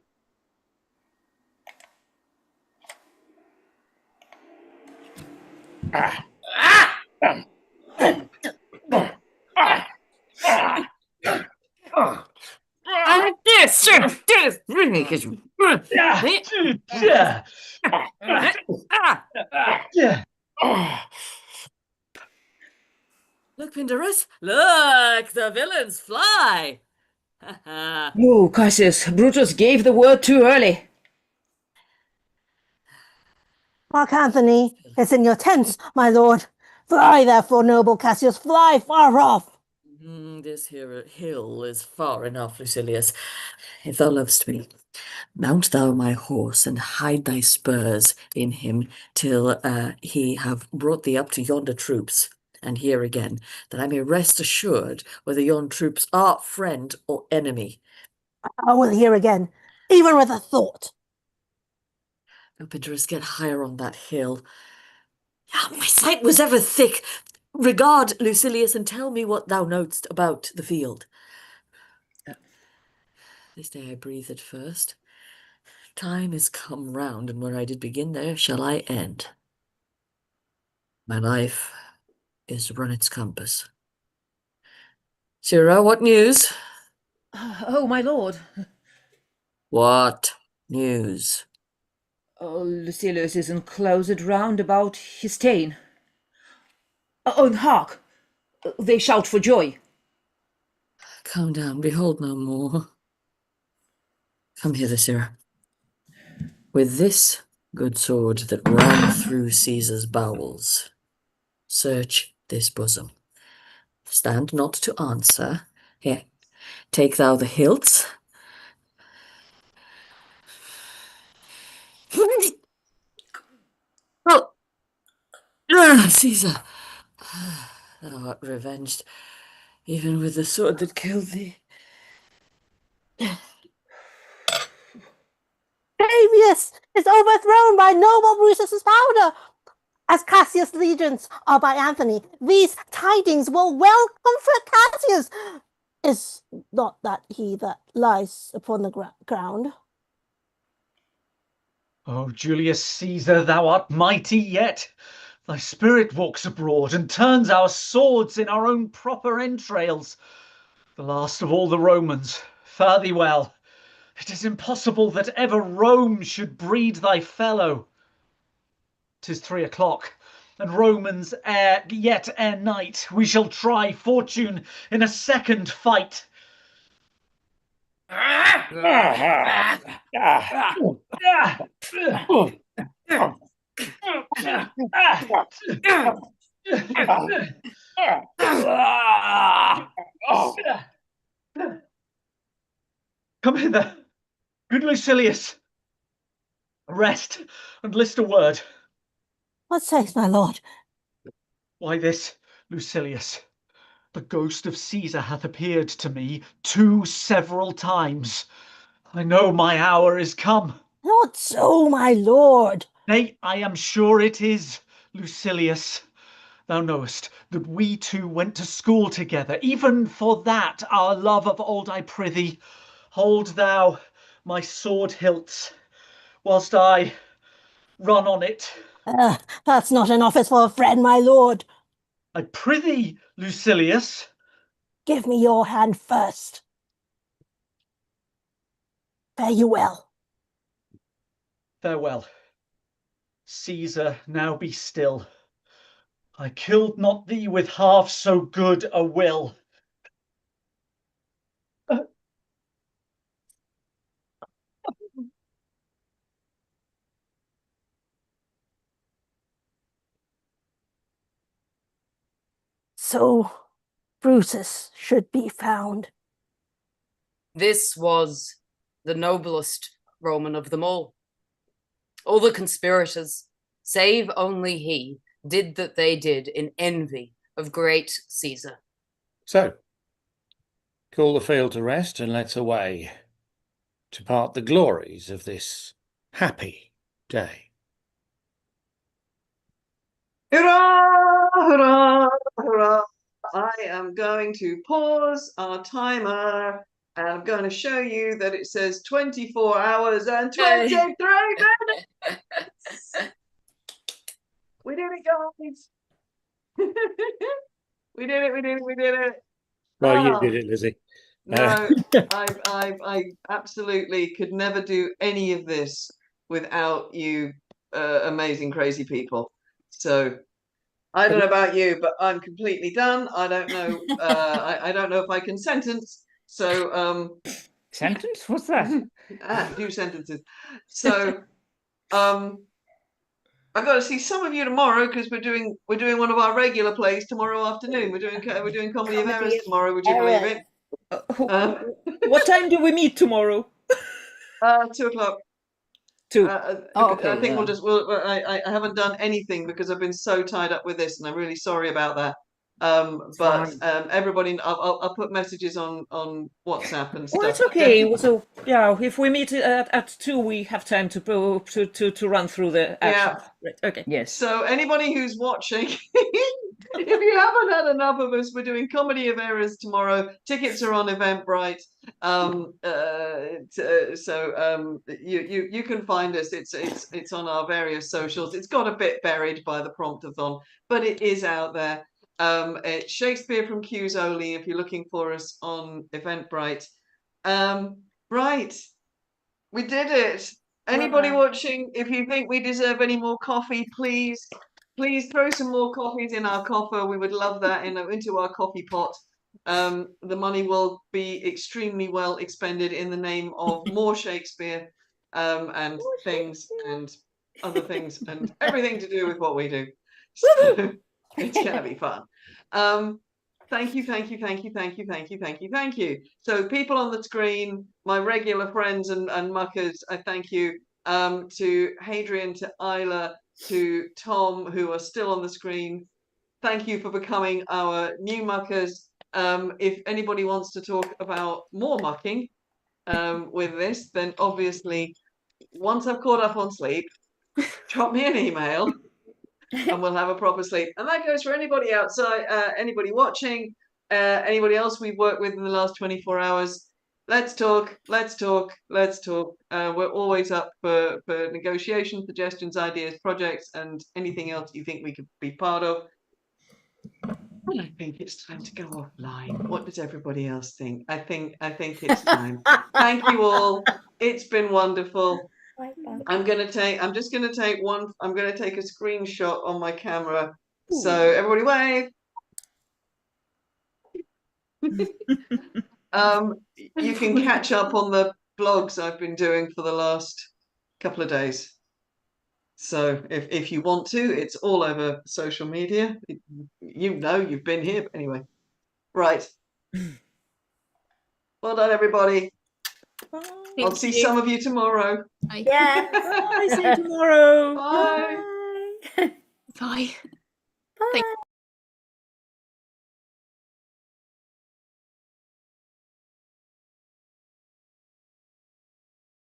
Look, Pinderus, look, the villains fly. Oh, Cassius, Brutus gave the word too early. Mark Anthony is in your tents, my lord. Fly, therefore, noble Cassius, fly far off. This here hill is far enough, Lucilius. If thou lovest me, mount thou my horse and hide thy spurs in him till he have brought thee up to yonder troops. And here again, that I may rest assured whether yon troops are friend or enemy. I will hear again, even with a thought. Now, Pinderus, get higher on that hill. My sight was ever thick. Regard, Lucilius, and tell me what thou knowest about the field. This day I breathe at first. Time is come round, and where I did begin, there shall I end. My life is run its compass. Sirrah, what news? Oh, my lord. What news? Oh, Lucilius is enclosed round about his ta'en. Oh, and hark! They shout for joy. Come down, behold no more. Come hither, Sirrah. With this good sword that ran through Caesar's bowels, search this bosom. Stand not to answer. Here, take thou the hilts. Oh, Caesar, thou art revenged, even with the sword that killed thee. Fabius is overthrown by noble Brutus's powder. As Cassius' legions are by Anthony, these tidings will well comfort Cassius. Is not that he that lies upon the ground? Oh, Julius Caesar, thou art mighty yet. Thy spirit walks abroad and turns our swords in our own proper entrails. The last of all the Romans, fare thee well. It is impossible that ever Rome should breed thy fellow. 'Tis 3 o'clock, and Romans yet ere night we shall try fortune in a second fight. Come hither, good Lucilius. Rest and list a word. What says my lord? Why this, Lucilius? The ghost of Caesar hath appeared to me 2 several times. I know my hour is come. Not so, my lord. Nay, I am sure it is, Lucilius. Thou knowest that we two went to school together. Even for that our love of old, I prithee, hold thou my sword hilts, whilst I run on it. That's not an office for a friend, my lord. I prithee, Lucilius. Give me your hand first. Fare you well. Farewell. Caesar, now be still. I killed not thee with half so good a will. So Brutus should be found. This was the noblest Roman of them all. All the conspirators, save only he, did that they did in envy of great Caesar. So, call the field to rest and let's away to part the glories of this happy day. Hurrah! Hurrah! Hurrah! I am going to pause our timer and I'm going to show you that it says 24 hours and 23 minutes. We did it, guys. We did it. Well, you Ah, did it, Lizzie. No, I absolutely could never do any of this without you amazing, crazy people. So I don't know about you, but I'm completely done. I don't know. I don't know if I can sentence. So Sentence? What's that? do sentences. So I've got to see some of you tomorrow because we're doing one of our regular plays tomorrow afternoon. We're doing Comedy of Errors tomorrow. Would you believe it? What time do we meet tomorrow? 2:00. 2. Okay, I think yeah. I haven't done anything because I've been so tied up with this, and I'm really sorry about that. Everybody, I'll put messages on WhatsApp and stuff. Well, it's okay. So yeah, if we meet at 2, we have time to run through the action. Yeah. Right. Okay. Yes. So anybody who's watching, if you haven't had enough of us, we're doing Comedy of Errors tomorrow. Tickets are on Eventbrite. You can find us. It's on our various socials. It's got a bit buried by the promptathon, but it is out there. It's Shakespeare from Q's Only if you're looking for us on Eventbrite. Right, we did it. Anybody watching, if you think we deserve any more coffee, please throw some more coffees in our coffer. We would love that into our coffee pot. The money will be extremely well expended in the name of more Shakespeare and things and other things and everything to do with what we do. So it's going to be fun. Thank you. So people on the screen, my regular friends and muckers, I thank you. To Hadrian, to Isla, to Tom, who are still on the screen. Thank you for becoming our new muckers. If anybody wants to talk about more mucking with this, then obviously, once I've caught up on sleep, drop me an email and we'll have a proper sleep. And that goes for anybody outside, anybody watching, anybody else we've worked with in the last 24 hours. Let's talk. We're always up for negotiation, suggestions, ideas, projects, and anything else you think we could be part of. And I think it's time to go offline. What does everybody else think? I think it's time. Thank you all. It's been wonderful. I'm just gonna take a screenshot on my camera. So everybody wave. You can catch up on the blogs I've been doing for the last couple of days. So if you want to, it's all over social media. You've been here, but anyway. Right. Well done, everybody. I'll see some of you tomorrow. Yeah. Bye. See you tomorrow. Bye. Bye. Bye.